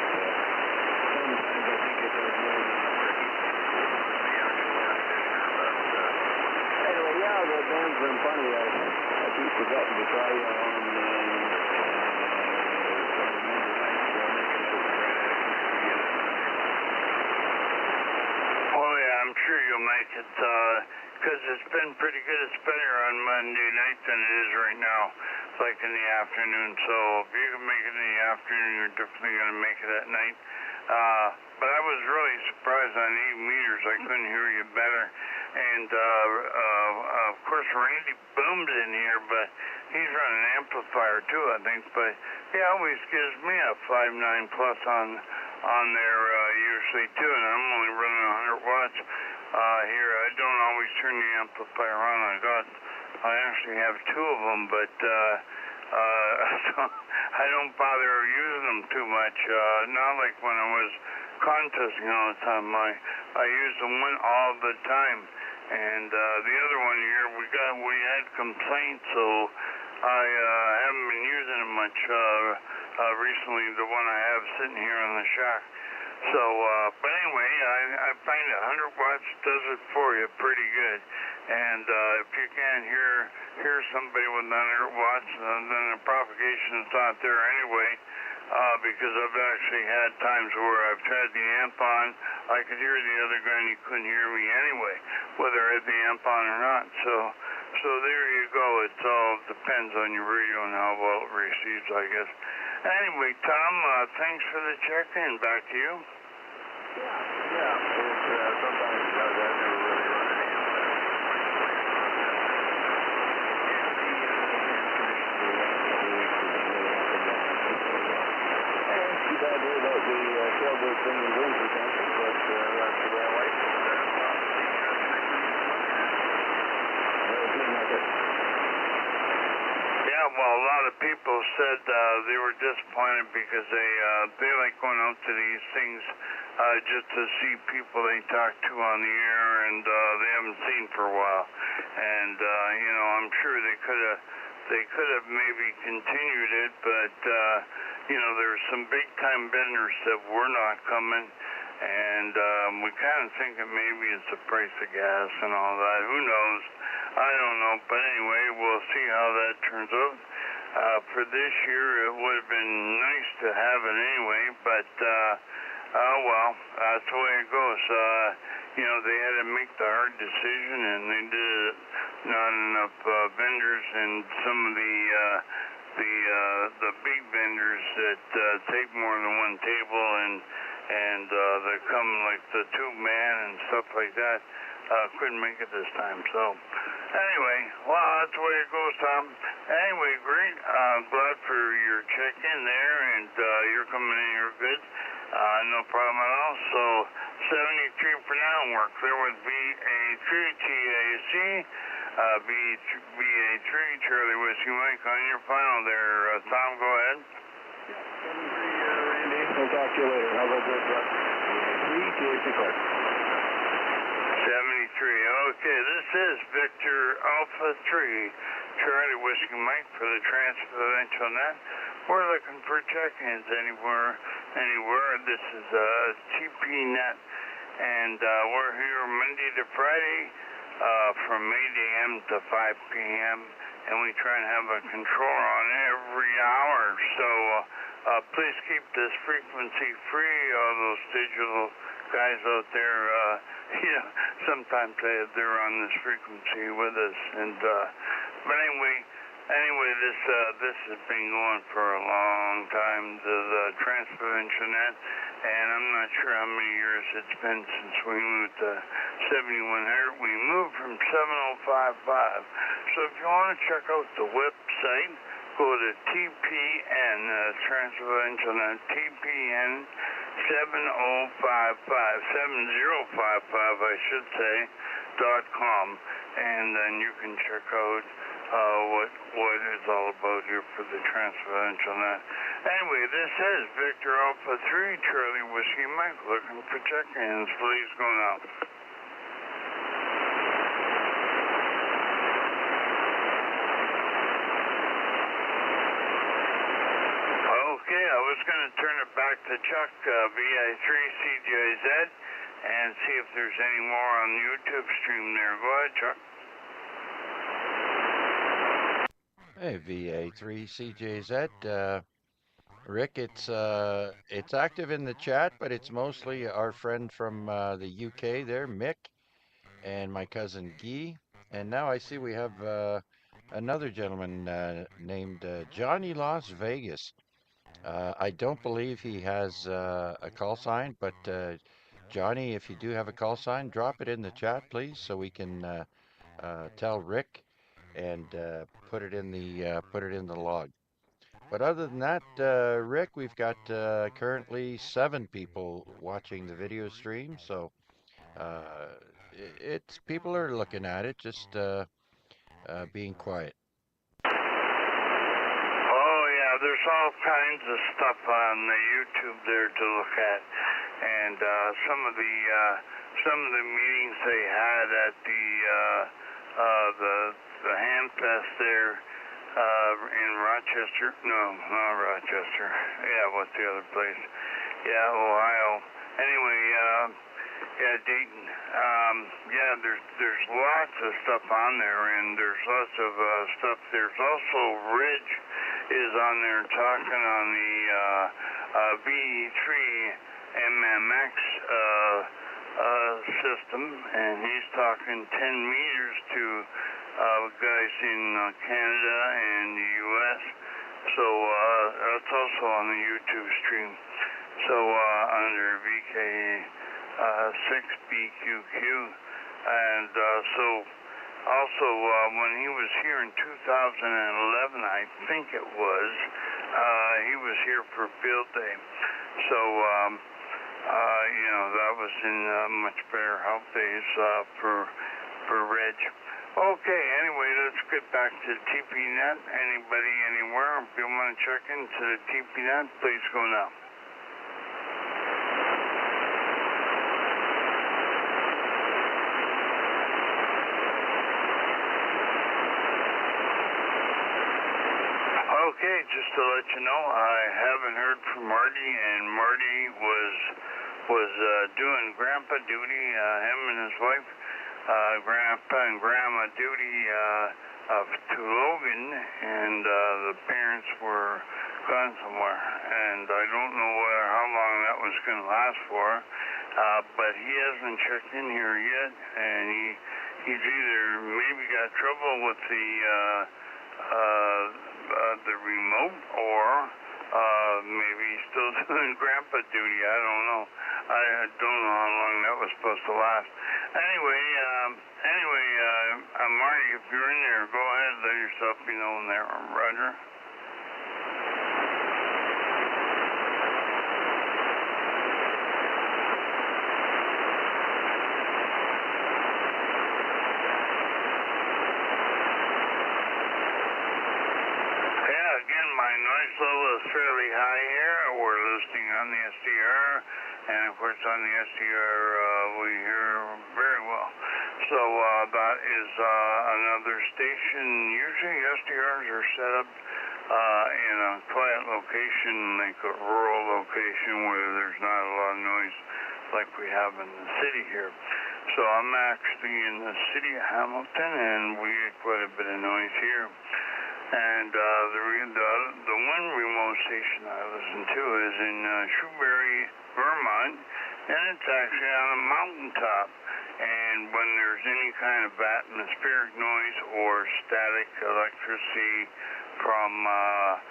sometimes I think it does more than anyway, the bands are funny. I keep forgetting to try on. I'm sure you'll make it, because it's been pretty good. It's better on Monday night than it is right now, like in the afternoon. So if you can make it in the afternoon, you're definitely going to make it at night. But I was really surprised on 8 meters. I couldn't hear you better. And, of course, Randy Boom's in here, but he's running an amplifier too, I think. But he always gives me a 5.9 plus on there usually too, and I'm only running 100 watts here. I don't always turn the amplifier on. I actually have 2 of them, but I don't bother using them too much. Not like when I was contesting all the time. I use the one all the time, and the other one here we had complaints, so I haven't been using it much recently. The one I have sitting here in the shack. So, but anyway, I find 100 watts does it for you pretty good. And if you can't hear somebody with 100 watts, then the propagation's not there anyway. Because I've actually had times where I've tried the amp on, I could hear the other guy and he couldn't hear me anyway, whether I had the amp on or not. So there you go. It all depends on your radio and how well it receives, I guess. Anyway, Tom, thanks for the check-in. Back to you. Yeah. It's sometimes it does. I've never really run any of that. Too bad here about the sailboat thing and wind protection, but that's the way I like it. Yeah, well, a lot of people said they were disappointed because they like going out to these things just to see people they talk to on the air and they haven't seen for a while. And you know, I'm sure they could have maybe continued it, but you know, there's some big time vendors that were not coming. And we kind of think that maybe it's the price of gas and all that. Who knows? I don't know. But anyway, we'll see how that turns out. For this year, it would have been nice to have it anyway. But, well, that's the way it goes. You know, they had to make the hard decision, and they did it. Not enough vendors, and some of the big vendors that take more than one table and they come like the tube man and stuff like that, couldn't make it this time. So anyway, well, that's the way it goes, Tom. Anyway, great. Glad for your check-in there, and you're coming in here good. No problem at all. So 73 for now work there with BA3 TAC. BA3 Charlie Whiskey Mike on your final there. Tom, go ahead. 73, Randy. We'll talk to you later. Have a good one. 3 TAC Clark. 73. Okay, this is Victor Alpha 3 Charlie Whiskey Mike for the TransProvincial Net. We're looking for check-ins anywhere. This is TP Net, and we're here Monday to Friday from 8 a.m. to 5 p.m. and we try and have a controller on every hour. So please keep this frequency free. All those digital guys out there, you know, sometimes they're on this frequency with us. And but anyway, this has been going for a long time, the TransProvincial Net, and I'm not sure how many years it's been since we moved to 7100. We moved from 7055. So if you want to check out the website, go to TPN, TransProvincial Net, TPN 7055, I should say, .com, and then you can check out what it's all about here for the TransProvincial Net. Anyway, this is Victor Alpha 3 Charlie Whiskey Mike looking for check-ins. Please go now. Okay, I was going to turn it back to Chuck, VI3 CJZ, and see if there's any more on the YouTube stream there. Go ahead, Chuck. Hey, VA3 CJZ. Rick, it's active in the chat, but it's mostly our friend from the UK there, Mick, and my cousin Guy. And now I see we have another gentleman named Johnny Las Vegas. I don't believe he has a call sign, but Johnny, if you do have a call sign, drop it in the chat, please, so we can tell Rick and put it in the log. But other than that, Rick, we've got currently 7 people watching the video stream, so it's people are looking at it, just being quiet. Oh yeah, there's all kinds of stuff on the YouTube there to look at, and some of the meetings they had at the Handfest there. In Rochester? No, not Rochester. Yeah, what's the other place? Yeah, Ohio. Anyway, yeah, Dayton. Yeah, there's lots of stuff on there, and there's lots of stuff. There's also Ridge is on there talking on the VE3 MMX system, and he's talking 10 meters to guys in Canada and the U.S. So that's also on the YouTube stream. So under VK6BQQ, and so also when he was here in 2011, I think it was, he was here for Field Day. So you know, that was in much better health days for Reg. Okay, anyway, let's get back to the TPNet. Anybody, anywhere, if you want to check into the TPNet, please go now. Okay, just to let you know, I haven't heard from Mardy, and Mardy was doing grandpa duty, him and his wife, grandpa and grandma duty to Logan, and the parents were gone somewhere, and I don't know how long that was going to last for, but he hasn't checked in here yet, and he's either maybe got trouble with the remote, or maybe he's still doing grandpa duty. I don't know. I don't know how long that was supposed to last. Anyway, Marty, if you're in there, go ahead, let yourself be known there. Roger. Again, my noise level is fairly high here. We're listening on the SDR, and of course on the SDR we hear very well. So that is another station. Usually SDRs are set up in a quiet location, like a rural location where there's not a lot of noise like we have in the city here. So I'm actually in the city of Hamilton, and we get quite a bit of noise here. And the one remote station I listen to is in Shrewsbury, Vermont, and it's actually on a mountaintop. And when there's any kind of atmospheric noise or static electricity from, a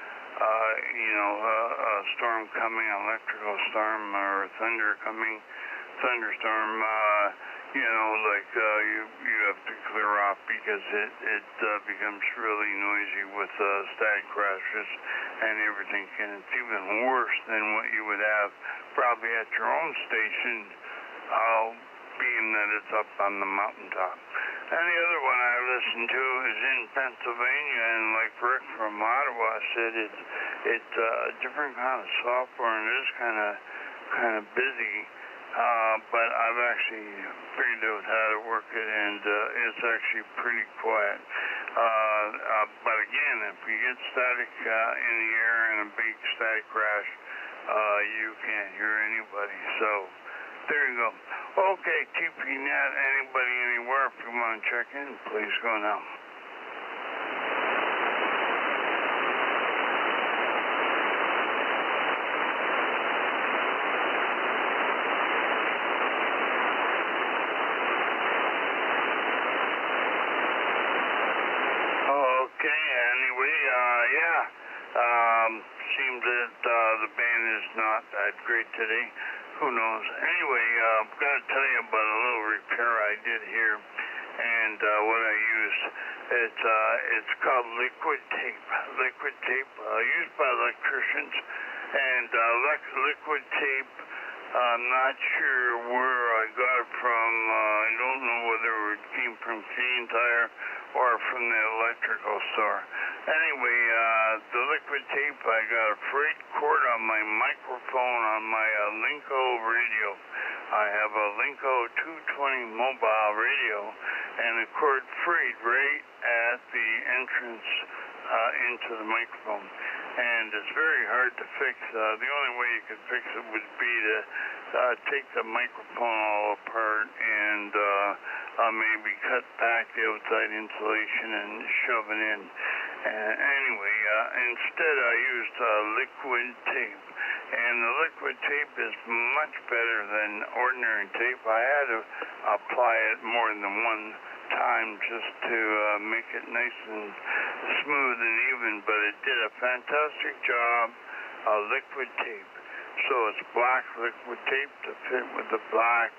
storm coming, electrical storm, or thunder coming, thunderstorm, you have to clear off because it becomes really noisy with static crashes and everything, and it's even worse than what you would have probably at your own station, being that it's up on the mountaintop. And the other one I listen to is in Pennsylvania, and like Freq from Ottawa said, it's a different kind of software, and it is kind of busy. But I've actually figured out how to work it, and it's actually pretty quiet. But again, if you get static in the air and a big static crash, you can't hear anybody. So there you go. Okay, TPNet, anybody, anywhere, if you want to check in, please go now. Seems that the band is not that great today. Who knows? Anyway, I've got to tell you about a little repair I did here, and what I used. It's called liquid tape. Liquid tape used by electricians, and liquid tape. I'm not sure where I got it from. I don't know whether it came from Canadian Tire or from the electrical store. Anyway, the liquid tape, I got a frayed cord on my microphone on my Linko radio. I have a Linko 220 mobile radio, and the cord frayed right at the entrance into the microphone. And it's very hard to fix. The only way you could fix it would be to take the microphone all apart and maybe cut back the outside insulation and shove it in. Anyway, instead I used liquid tape. And the liquid tape is much better than ordinary tape. I had to apply it more than one time just to make it nice and smooth and even, but it did a fantastic job of liquid tape. So it's black liquid tape to fit with the black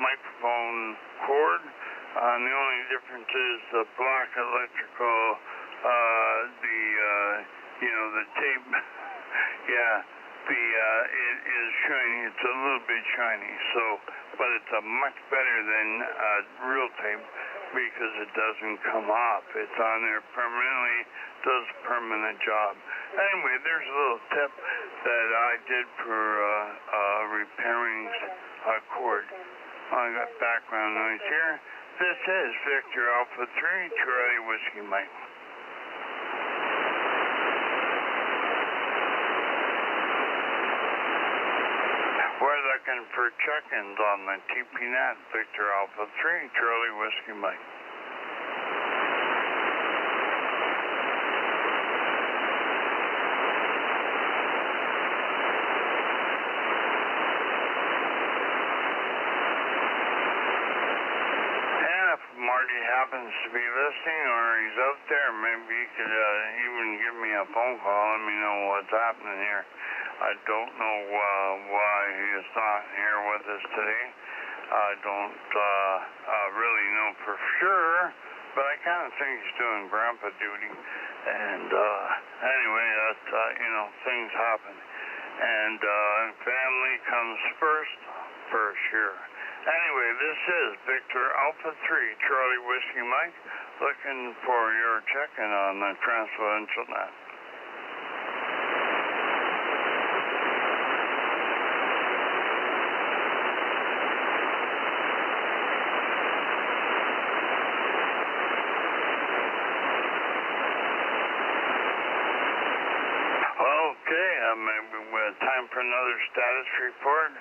microphone cord. The only difference is the black electrical, the tape, it is shiny. It's a little bit shiny, but it's a much better than real tape. because it doesn't come off. It's on there permanently, does a permanent job. Anyway, there's a little tip that I did for repairing a cord. I got background noise here. This is Victor Alpha 3, Charlie Whiskey Mike. We're looking for check-ins on the TPNet, Victor Alpha 3, Charlie Whiskey Mike. And if Marty happens to be listening or he's out there, maybe he could even give me a phone call, let me know what's happening here. I don't know why he is not here with us today. I don't really know for sure, but I kind of think he's doing grandpa duty. And anyway, that's, things happen. And family comes first, for sure. Anyway, this is Victor Alpha 3, Charlie Whiskey Mike, looking for your check-in on the TransProvincial Net. Maybe with time for another status report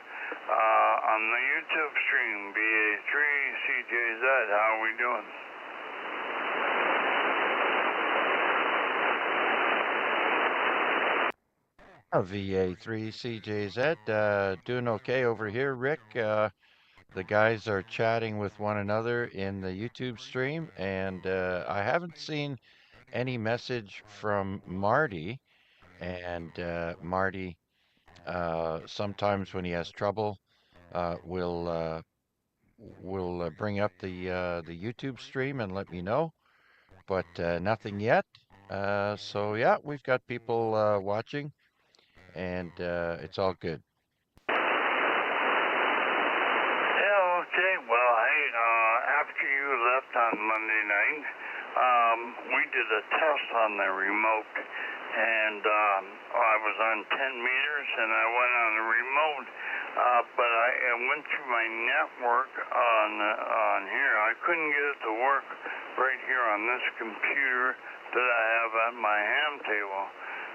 on the YouTube stream, BA3CJZ. How are we doing? VA3CJZ, doing okay over here, Rick. The guys are chatting with one another in the YouTube stream, and I haven't seen any message from Mardy. And Mardy, sometimes when he has trouble, will bring up the YouTube stream and let me know, but nothing yet. So yeah, we've got people watching, and it's all good. Yeah, okay. Well, hey, after you left on Monday night, we did a test on the remote, and I was on 10 meters, and I went on the remote, but I went through my network on here. I couldn't get it to work right here on this computer that I have at my ham table.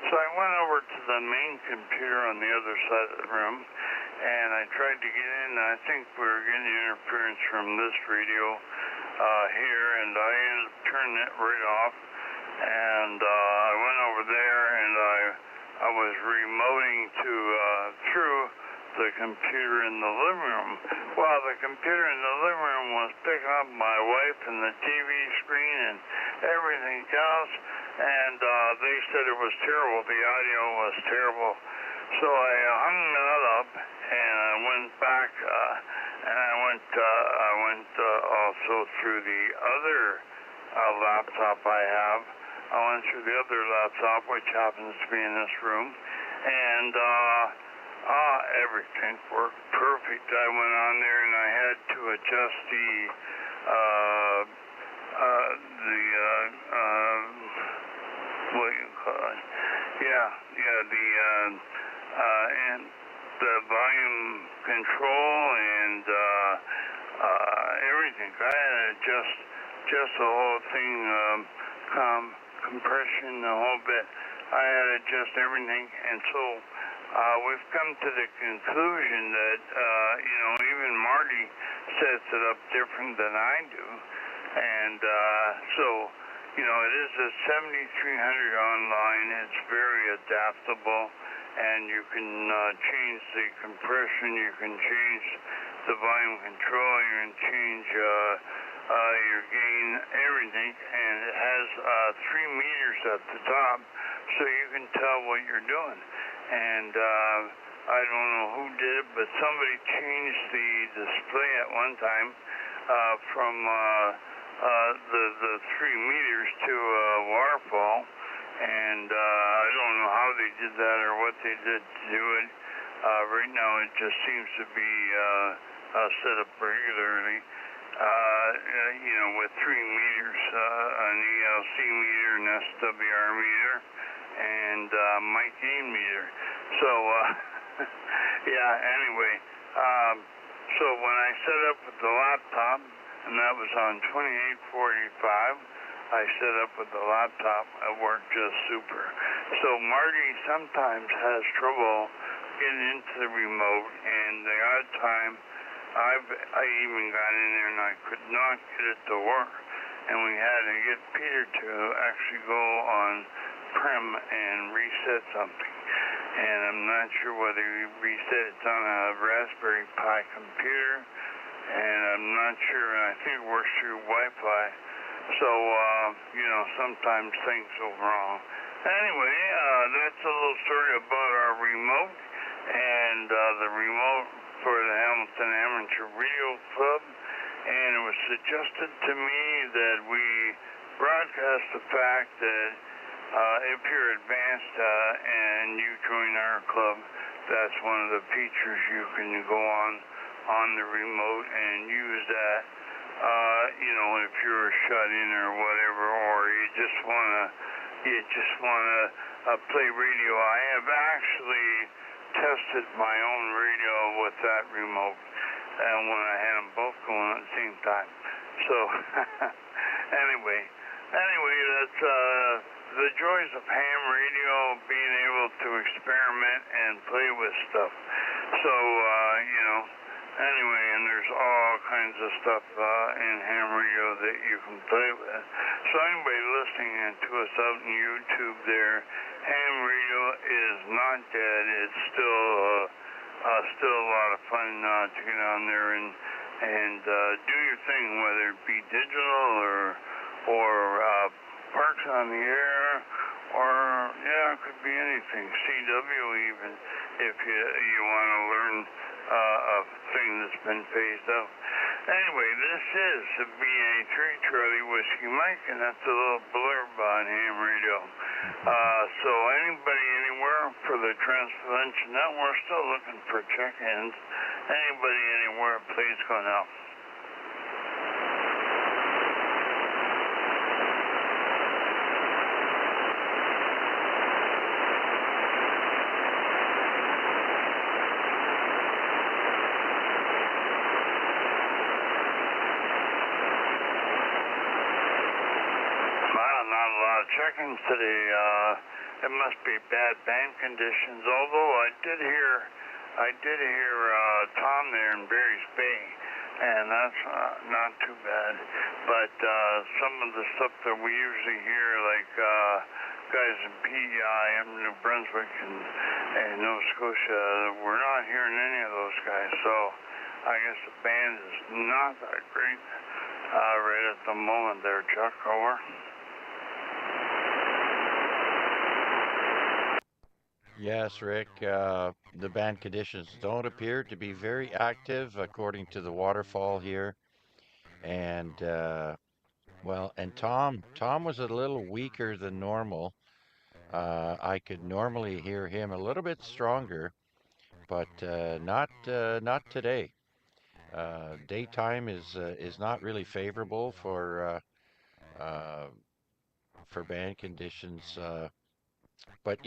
So I went over to the main computer on the other side of the room, and I tried to get in, and I think we were getting interference from this radio here, and I ended up turning it right off, and I went over there, and I was remoting to through the computer in the living room. Well, the computer in the living room was picking up my wife and the TV screen and everything else, and they said it was terrible. The audio was terrible. So I hung that up, and I went back, and I went also through the other laptop I have. I went through the other laptop, which happens to be in this room, and everything worked perfect. I went on there, and I had to adjust what do you call it? And the volume control and everything. I had to adjust just the whole thing, compression, the whole bit. I had to adjust everything, and so we've come to the conclusion that even Marty sets it up different than I do, and so it is a 7300 online. It's very adaptable, and you can change the compression, you can change the volume control, you can change your gain, everything, and it has 3 meters at the top, so you can tell what you're doing. And I don't know who did it, but somebody changed the display at one time from the 3 meters to waterfall, and I don't know how they did that or what they did to do it. Right now it just seems to be set up regularly. with 3 meters, an ELC meter, an SWR meter, and Mike A meter. So, anyway, so when I set up with the laptop, and that was on 2845, I set up with the laptop, it worked just super. So Marty sometimes has trouble getting into the remote, and the odd time I even got in there and I could not get it to work. And we had to get Peter to actually go on Prem and reset something. And I'm not sure whether he reset it on a Raspberry Pi computer, and I'm not sure, and I think it works through Wi-Fi. So, sometimes things go wrong. Anyway, that's a little story about our remote, and the remote for the Hamilton Amateur Radio Club, and it was suggested to me that we broadcast the fact that if you're advanced and you join our club, that's one of the features you can go on the remote and use that. If you're shut in or whatever, or you just wanna play radio. I have actually tested my own radio with that remote, and when I had them both going at the same time. So anyway, that's the joys of ham radio, being able to experiment and play with stuff. So anyway, and there's all kinds of stuff in ham radio that you can play with. So anybody listening to us out on YouTube there, ham radio is not dead. It's still a lot of fun to get on there and do your thing, whether it be digital or parks on the air, or it could be anything, CW even, if you want to learn a thing that's been phased out. Anyway, this is the BA3 Charlie Whiskey Mike, and that's a little blurb on ham radio. So anybody anywhere for the TransProvincial Net, we're still looking for check-ins. Anybody anywhere, please go now. Check-ins today. It must be bad band conditions. Although I did hear Tom there in Barry's Bay, and that's not too bad. But some of the stuff that we usually hear, like guys in PEI, New Brunswick, and Nova Scotia, we're not hearing any of those guys. So I guess the band is not that great right at the moment. There, Chuck. Over. Yes, Rick, the band conditions don't appear to be very active according to the waterfall here. And, and Tom was a little weaker than normal. I could normally hear him a little bit stronger, but not today. Daytime is not really favorable for band conditions. But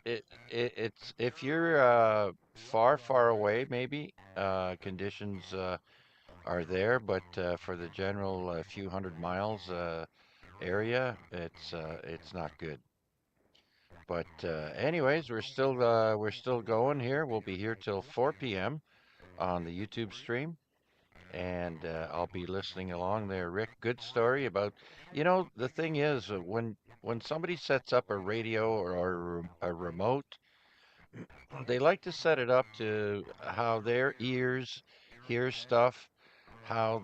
it's if you're far away, maybe conditions are there, but for the general few hundred miles area, it's not good. But anyways, we're still going here. We'll be here till 4 p.m. on the YouTube stream, and I'll be listening along there. Rick, good story about, the thing is, when somebody sets up a radio or a remote, they like to set it up to how their ears hear stuff, how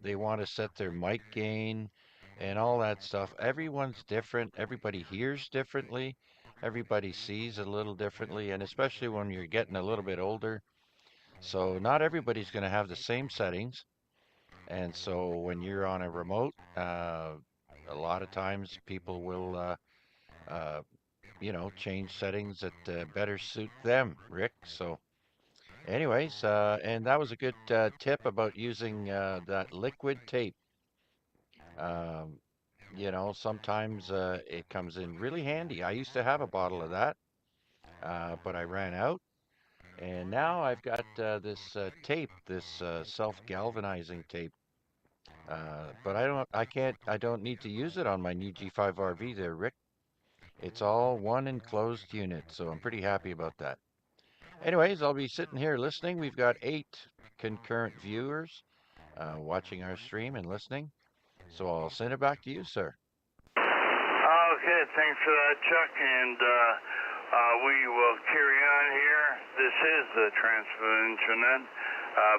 they want to set their mic gain and all that stuff. Everyone's different. Everybody hears differently. Everybody sees a little differently, and especially when you're getting a little bit older. So not everybody's going to have the same settings. And so when you're on a remote, a lot of times people will, change settings that better suit them, Rick. So Anyways, and that was a good tip about using that liquid tape. Um, sometimes it comes in really handy. I used to have a bottle of that, but I ran out. And now I've got this tape, this self-galvanizing tape. But I don't need to use it on my new G5 RV there, Rick. It's all one enclosed unit, so I'm pretty happy about that. Anyways, I'll be sitting here listening. We've got 8 concurrent viewers watching our stream and listening. So I'll send it back to you, sir. Okay, thanks for that, Chuck, and we will carry on here. This is the TransProvincial Net.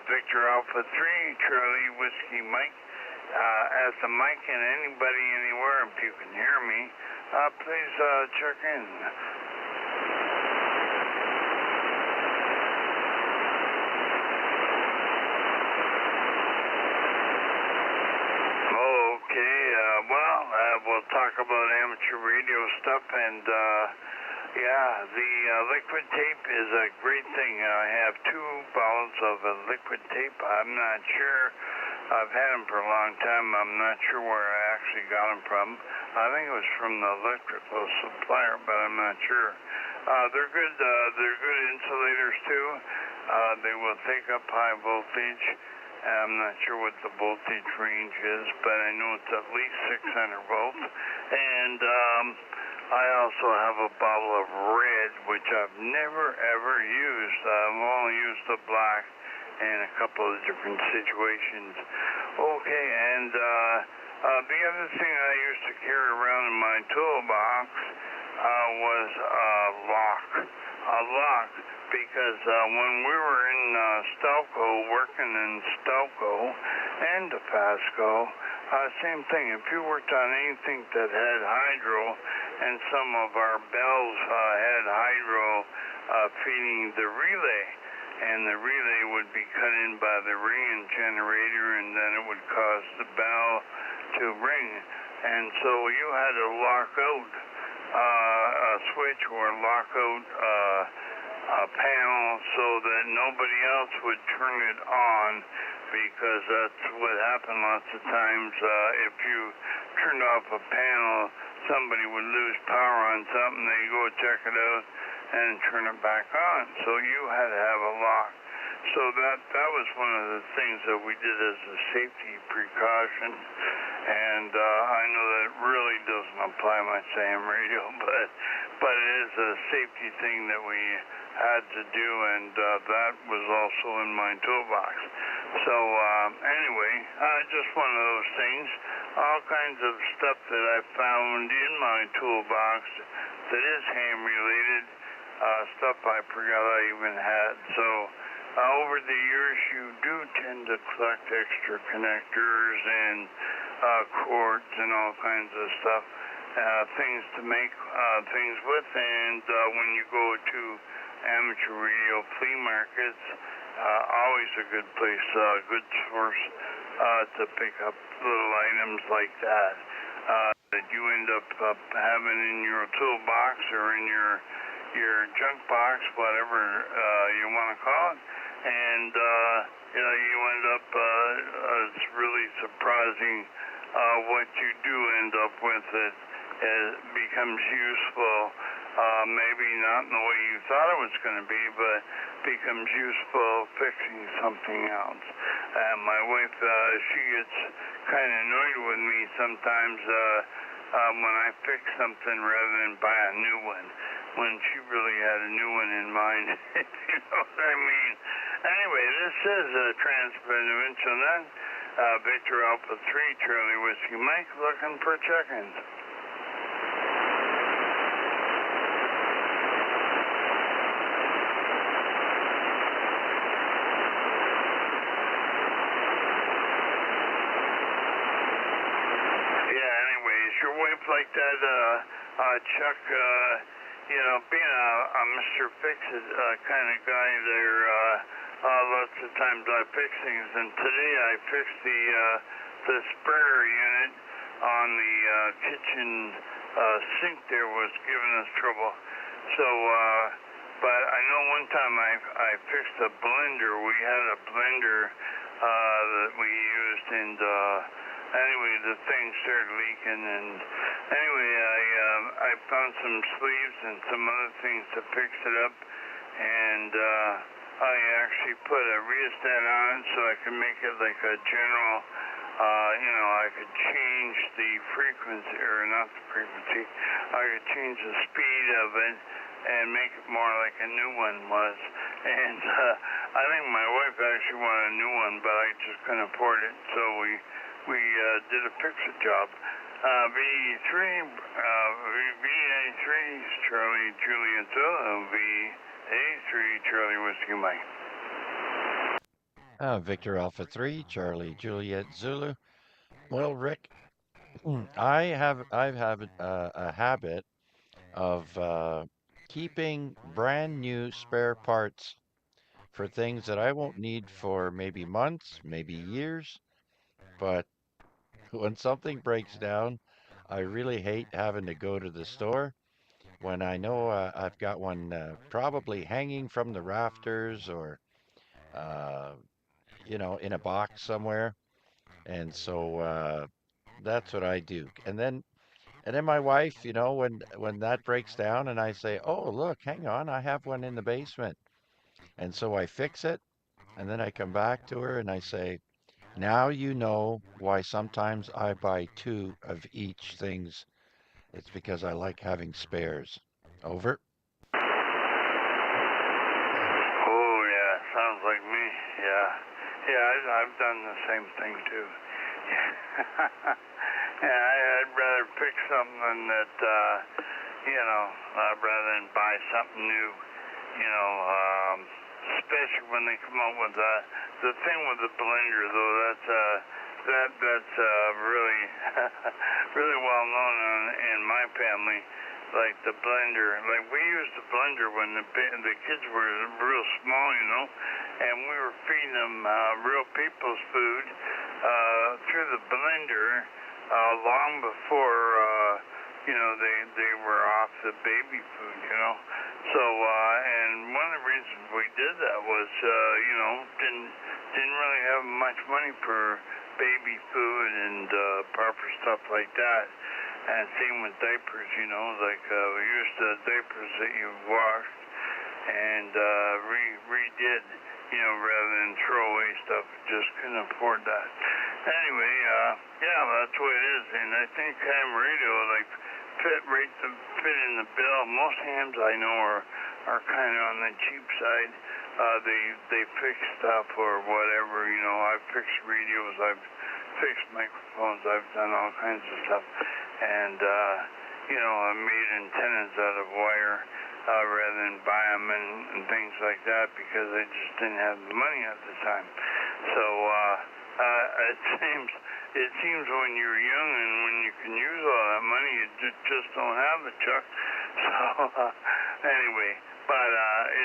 Victor Alpha 3, Charlie Whiskey Mike. As the mic and anybody anywhere, if you can hear me, please check in. We'll talk about amateur radio stuff, and the liquid tape is a great thing. I have 2 bottles of liquid tape. I'm not sure. I've had them for a long time. I'm not sure where I actually got them from. I think it was from the electrical supplier, but I'm not sure. They're good. They're good insulators too. They will take up high voltage. I'm not sure what the voltage range is, but I know it's at least 600 volts. And I also have a bottle of red, which I've never ever used. I've only used the black in a couple of different situations. Okay, and the other thing I used to carry around in my toolbox was a lock, because when we were in Stelco, working in Stelco and Pasco, same thing. If you worked on anything that had hydro, and some of our bells had hydro feeding the relay, and the relay would be cut in by the ringing generator, and then it would cause the bell to ring. And so you had to lock out a switch or lock out a panel so that nobody else would turn it on, because that's what happened lots of times. If you turned off a panel, somebody would lose power on something, they'd go check it out and turn it back on. So you had to have a lock. So that was one of the things that we did as a safety precaution. And I know that really doesn't apply much to ham radio, but it is a safety thing that we had to do, and that was also in my toolbox. So anyway, just one of those things. All kinds of stuff that I found in my toolbox that is ham related, stuff I forgot I even had. So over the years, you do tend to collect extra connectors and cords and all kinds of stuff, things to make things with. And when you go to amateur radio flea markets, always a good place, good source to pick up little items like that that you end up having in your toolbox or in your junk box, whatever you want to call it. And you end up, it's really surprising what you do end up with. It becomes useful, maybe not in the way you thought it was going to be, but becomes useful fixing something else. And my wife, she gets kind of annoyed with me sometimes when I fix something rather than buy a new one, when she really had a new one in mind. You know what I mean? Anyway, this is a TransProvincial Net. Victor Alpha 3, Charlie Whiskey Mike, looking for check-ins. Yeah, anyways, your wife like that, Chuck, being a Mr. Fix-It kind of guy there, lots of times I fix things, and today I fixed the spreader unit on the kitchen sink there was giving us trouble. So, but I know one time I fixed a blender. We had a blender that we used, and anyway, the thing started leaking, and anyway, I found some sleeves and some other things to fix it up, and I actually put a rheostat on it so I could make it like a general, I could change the frequency, or not the frequency, I could change the speed of it and make it more like a new one was. And I think my wife actually wanted a new one, but I just couldn't afford it, so we did a fix-it job. VA3, Charlie, Juliet Zulu, VA3, Charlie, Whiskey Mike. Victor Alpha 3, Charlie, Juliet Zulu. Well, Rick, I've had a habit of keeping brand new spare parts for things that I won't need for maybe months, maybe years. But when something breaks down, I really hate having to go to the store when I know I've got one probably hanging from the rafters or, uh, in a box somewhere. And so that's what I do. And then my wife, when that breaks down and I say, "Oh, look, hang on, I have one in the basement." And so I fix it, and then I come back to her and I say, "Now you know why sometimes I buy two of each things. It's because I like having spares." Over. Oh, yeah, sounds like me. Yeah. Yeah, I've done the same thing too. Yeah, I'd rather pick something that, rather than buy something new, especially when they come out with the thing with the blender, though, that's really, really well known in my family. Like the blender, like we used the blender when the kids were real small, and we were feeding them real people's food through the blender long before they were off the baby food, So and one of the reasons we did that was didn't really have much money for baby food and proper stuff like that. And same with diapers, like we used to diapers that you washed and redid, rather than throw away stuff. Just couldn't afford that. Anyway, that's the way it is. And I think ham radio fit in the bill. Most hams I know are kind of on the cheap side. They fix stuff or whatever. I've fixed radios. I've fixed microphones. I've done all kinds of stuff. And, I made antennas out of wire rather than buy them and things like that because I just didn't have the money at the time. So it seems when you're young and when you can use all that money, you just don't have it, Chuck. So anyway, but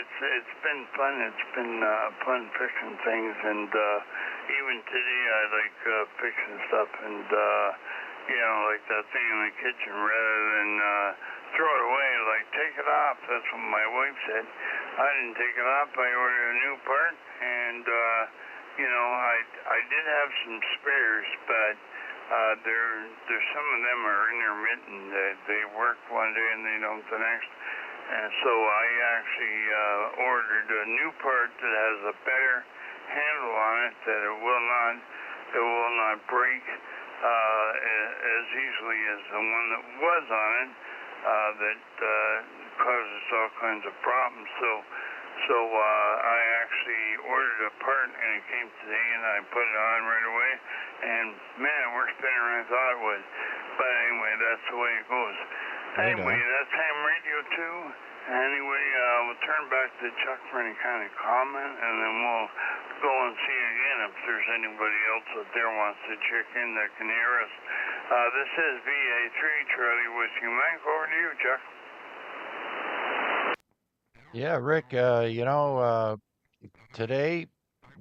it's been fun. It's been fun fixing things, and even today I like fixing stuff and. Like that thing in the kitchen, rather than throw it away, like take it off. That's what my wife said. I didn't take it off. I ordered a new part, and I did have some spares, but there's some of them are intermittent. They work one day and they don't the next. And so I actually ordered a new part that has a better handle on it, that it will not break as easily as the one that was on it that causes all kinds of problems. So I actually ordered a part and it came today and I put it on right away, and man, it works better than I thought it would. But anyway, that's the way it goes. Anyway, that's ham radio too. Anyway, we'll turn back to Chuck for any kind of comment, and then we'll go and see again if there's anybody else out there wants to check in that can hear us. This is VA3 Charlie Whiskey Mike. Over to you, Chuck. Yeah, Rick, today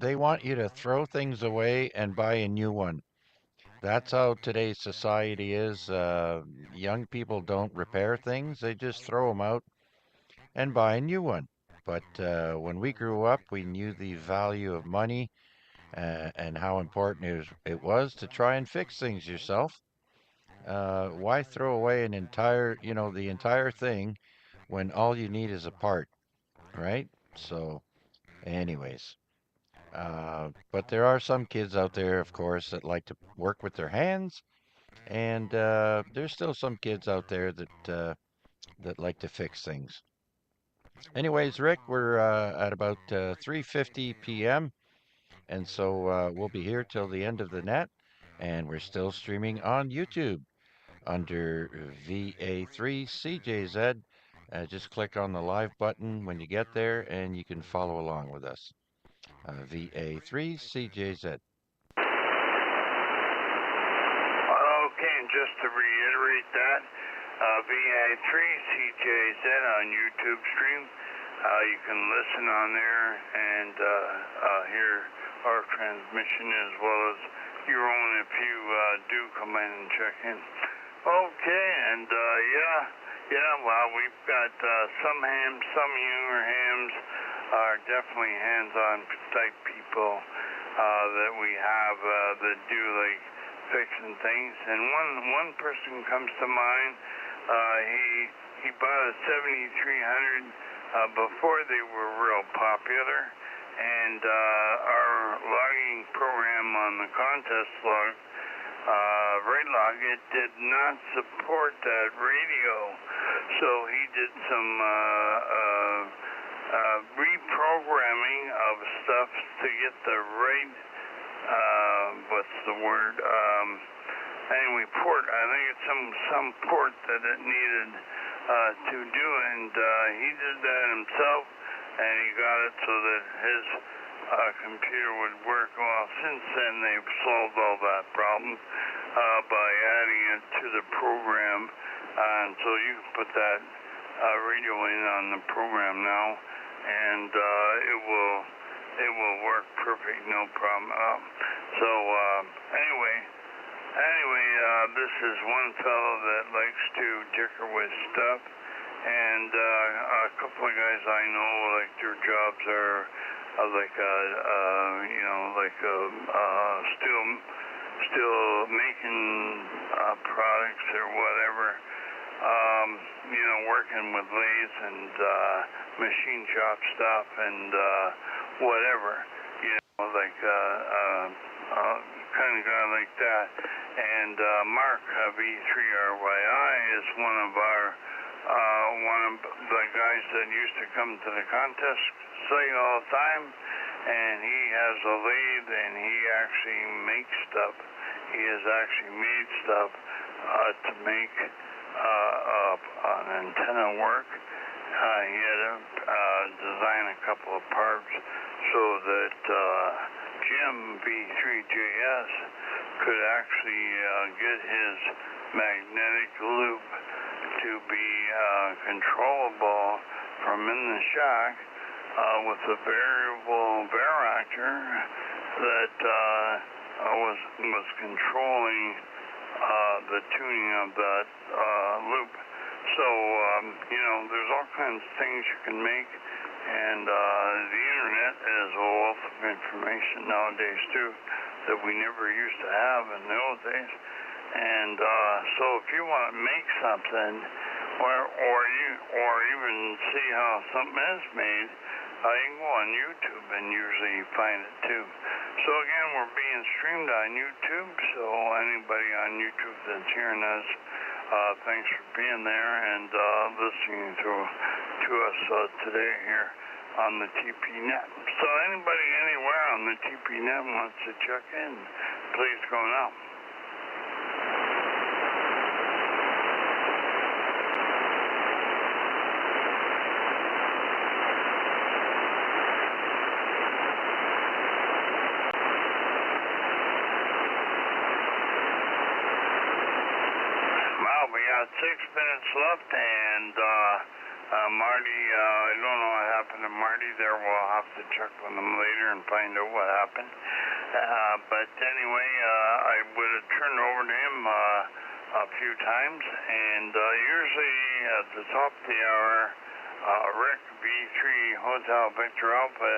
they want you to throw things away and buy a new one. That's how today's society is. Young people don't repair things, they just throw them out and buy a new one. But when we grew up, we knew the value of money and how important it was to try and fix things yourself. Why throw away an entire, the entire thing when all you need is a part, right? So, anyways, but there are some kids out there, of course, that like to work with their hands, and there's still some kids out there that like to fix things. Anyways, Rick, we're at about 3:50 p.m. And so we'll be here till the end of the net, and we're still streaming on YouTube under VA3CJZ. Just click on the live button when you get there, and you can follow along with us. VA3CJZ. Okay, and just to reiterate that, VA3CJZ on YouTube stream. You can listen on there and hear our transmission as well as your own if you do come in and check in. Okay, and well, we've got some hams, some younger hams are definitely hands-on type people that we have that do like fixing things. And one person comes to mind. He bought a 7300 before they were real popular, and our logging program on the contest log, rate log, it did not support that radio. So he did some reprogramming of stuff to get the right, what's the word? Anyway, port. I think it's some port that it needed to do, and he did that himself, and he got it so that his computer would work. Well, since then they've solved all that problem by adding it to the program, and so you can put that radio in on the program now, and it will work perfect, no problem at all. So anyway, this is one fellow that likes to dicker with stuff, and a couple of guys I know, like their jobs are still making products or whatever. Working with lathes and machine shop stuff and whatever. Kind of guy like that. And Mark V3RYI is one of the guys that used to come to the contest site all the time, and he has a lathe and he actually makes stuff. He has actually made stuff to make an antenna work. He had to design a couple of parts so that Jim V3JS could actually get his magnetic loop to be controllable from in the shack with a variable varactor that was controlling the tuning of that loop. So, there's all kinds of things you can make, and the internet is a wealth of information nowadays too that we never used to have in the old days. And so if you want to make something or even see how something is made, you can go on YouTube and usually find it too. So again, we're being streamed on YouTube, so anybody on YouTube that's hearing us, thanks for being there and listening to us today here on the TP Net. So anybody anywhere on the TP Net wants to check in, please go now. Well, we got 6 minutes left, and Mardy, I don't know what happened to Mardy there. We'll have to check with him later and find out what happened. But anyway, I would have turned over to him a few times, and usually at the top of the hour, Rick V3 Hotel Victor Alpha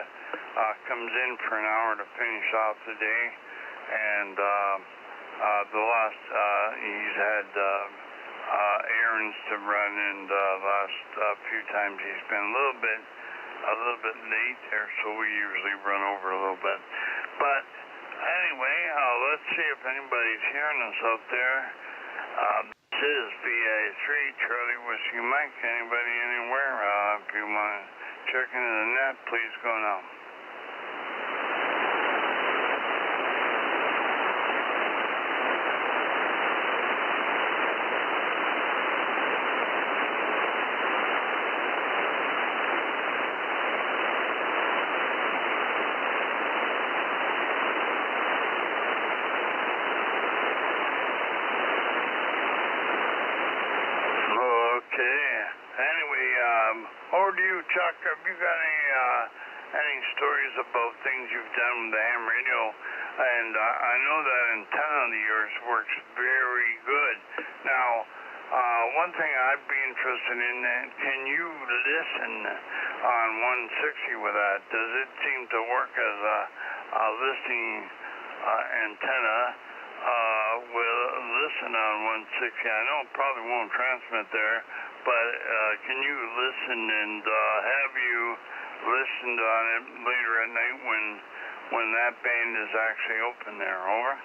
comes in for an hour to finish off the day, and the last he's had errands to run, and last few times he's been a little bit late there, so we usually run over a little bit. But anyway, let's see if anybody's hearing us out there. This is BA3 Charlie Whiskey Mike. Anybody anywhere? If you want to check into the net, please go now. Over to you, Chuck. Have you got any stories about things you've done with the ham radio? And I know that antenna of yours works very good. Now, one thing I'd be interested in, can you listen on 160 with that? Does it seem to work as a listening antenna? Will listen on 160. I know it probably won't transmit there, but can you listen, and have you listened on it later at night when that band is actually open there? Over.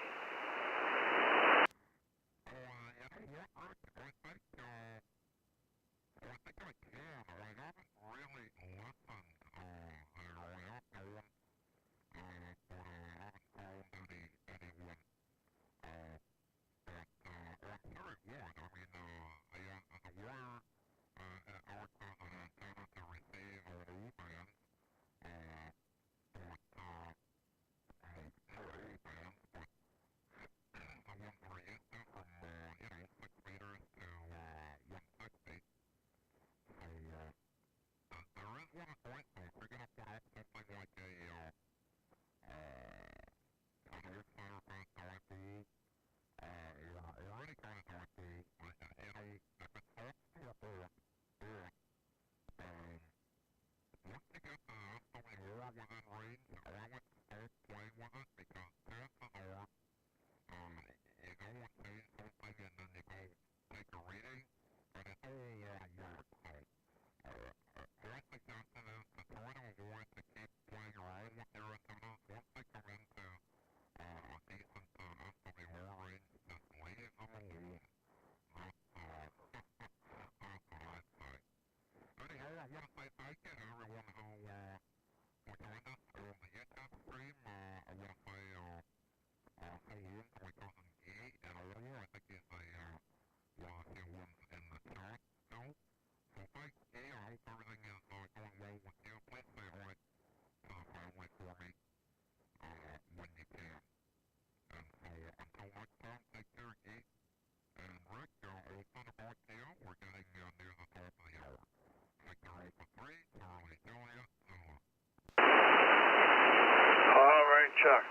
Chuck.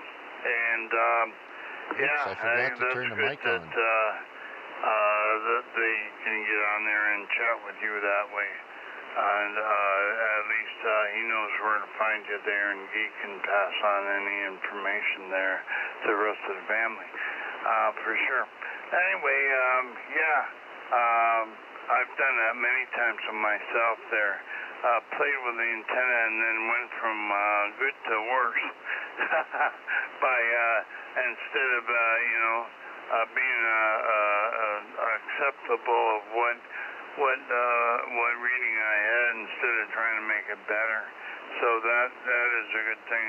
And Oops, I forgot to turn the mic on. That they can get on there and chat with you that way. And at least he knows where to find you there, and he can pass on any information there to the rest of the family, for sure. Anyway, I've done that many times to myself there. Played with the antenna and then went from good to worse by instead of being acceptable of what reading I had, instead of trying to make it better. So that is a good thing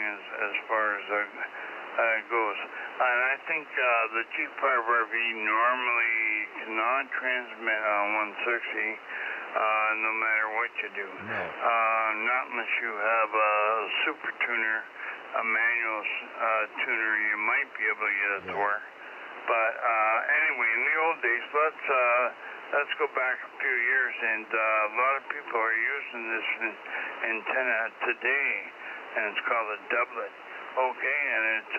as far as it goes. And I think the G5RV normally cannot transmit on 160. No matter what you do. No. Not unless you have a super tuner, a manual tuner, you might be able to get it to work. But anyway, in the old days, let's go back a few years, and a lot of people are using this antenna today, and it's called a doublet. Okay, and it's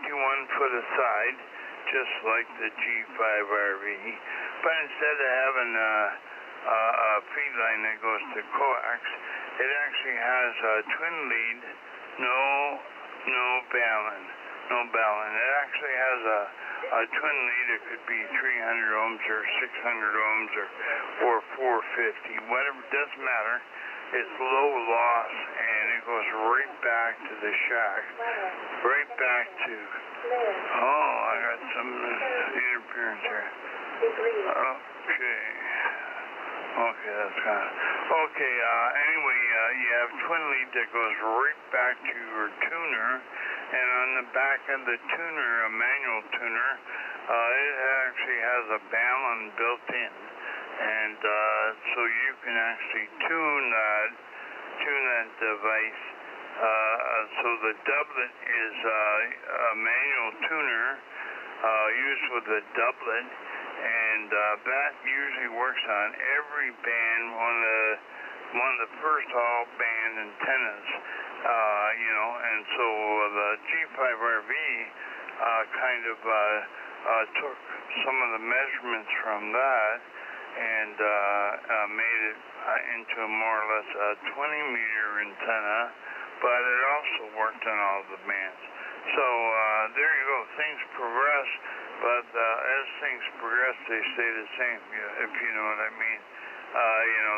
51 foot aside, just like the G5RV. But instead of having feed line that goes to coax. It actually has a twin lead, no balun. It actually has a twin lead. It could be 300 ohms or 600 ohms or 450, whatever, doesn't matter. It's low loss, and it goes right back to the shack, right back to, oh, I got some interference here. Okay, that's kind of, okay, anyway, you have twin lead that goes right back to your tuner, and on the back of the tuner, a manual tuner, it actually has a balun built in, and so you can actually tune that device. So the doublet is a manual tuner used with the doublet, and that usually works on every band, one of the first all band antennas, and so the G5RV kind of took some of the measurements from that and made it into a more or less a 20-meter antenna, but it also worked on all the bands. So there you go. Things progress, but as things progress, they stay the same, if you know what I mean.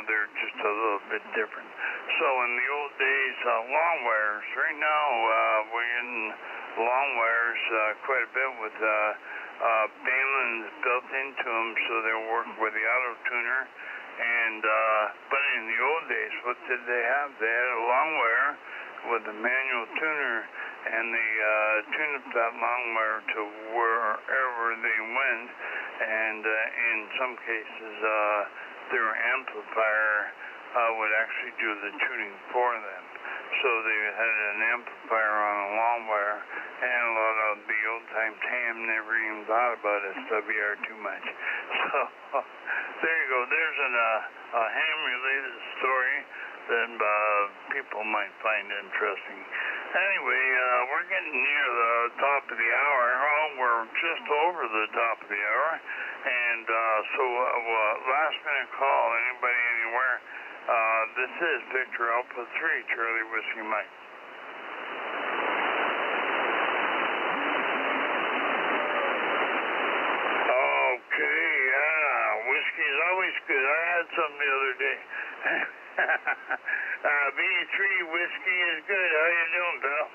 They're just a little bit different. So in the old days, long wires. Right now, we're in long wires quite a bit with baluns built into them, so they'll work with the auto tuner. And but in the old days, what did they have? They had a long wire with a manual tuner, and they tuned up that long wire to wherever they went. And in some cases, their amplifier would actually do the tuning for them. So they had an amplifier on a long wire, and a lot of the old-time TAM never even thought about SWR too much. So there you go. There's a ham-related story that people might find interesting. Anyway, we're getting near the top of the hour. Oh, we're just over the top of the hour. And so last-minute call, anybody, anywhere. This is Victor Alpha 3, Charlie Whiskey Mike. Okay, whiskey is always good. I had some the other day. B3 whiskey is good. How you doing, pal?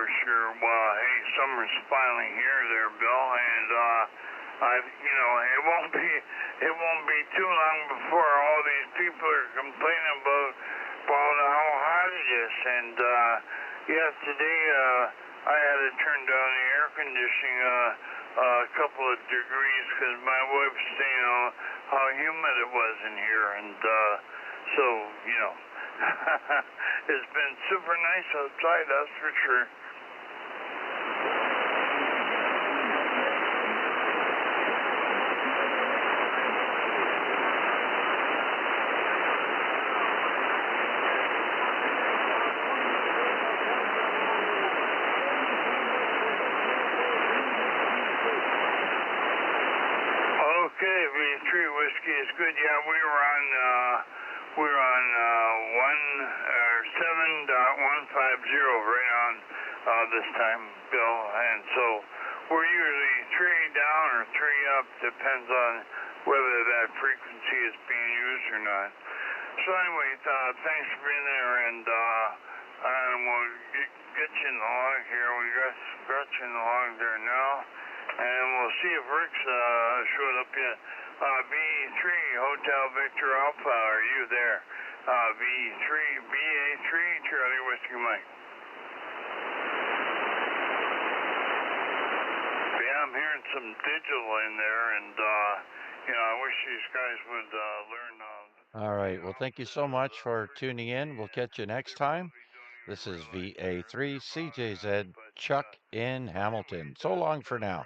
Sure. Well, hey, summer's finally here, there, Bill, and it won't be too long before all these people are complaining about how hot it is. And today I had to turn down the air conditioning a couple of degrees because my wife's saying how humid it was in here, and so it's been super nice outside, that's for sure. Okay, V3 whiskey is good. Yeah, we were on 7.150 right on this time, Bill, and so we're usually 3 down or 3 up, depends on whether that frequency is being used or not. So anyway, thanks for being there, and we'll get you in the log here. We got you in the log there now. And we'll see if Rick's showed up yet. B3, Hotel Victor Alpha, are you there? BA3, Charlie Whiskey Mike. Yeah, I'm hearing some digital in there, and I wish these guys would learn. All right. Well, thank you so much for tuning in. We'll catch you next time. This is VA3 CJZ Chuck in Hamilton. So long for now.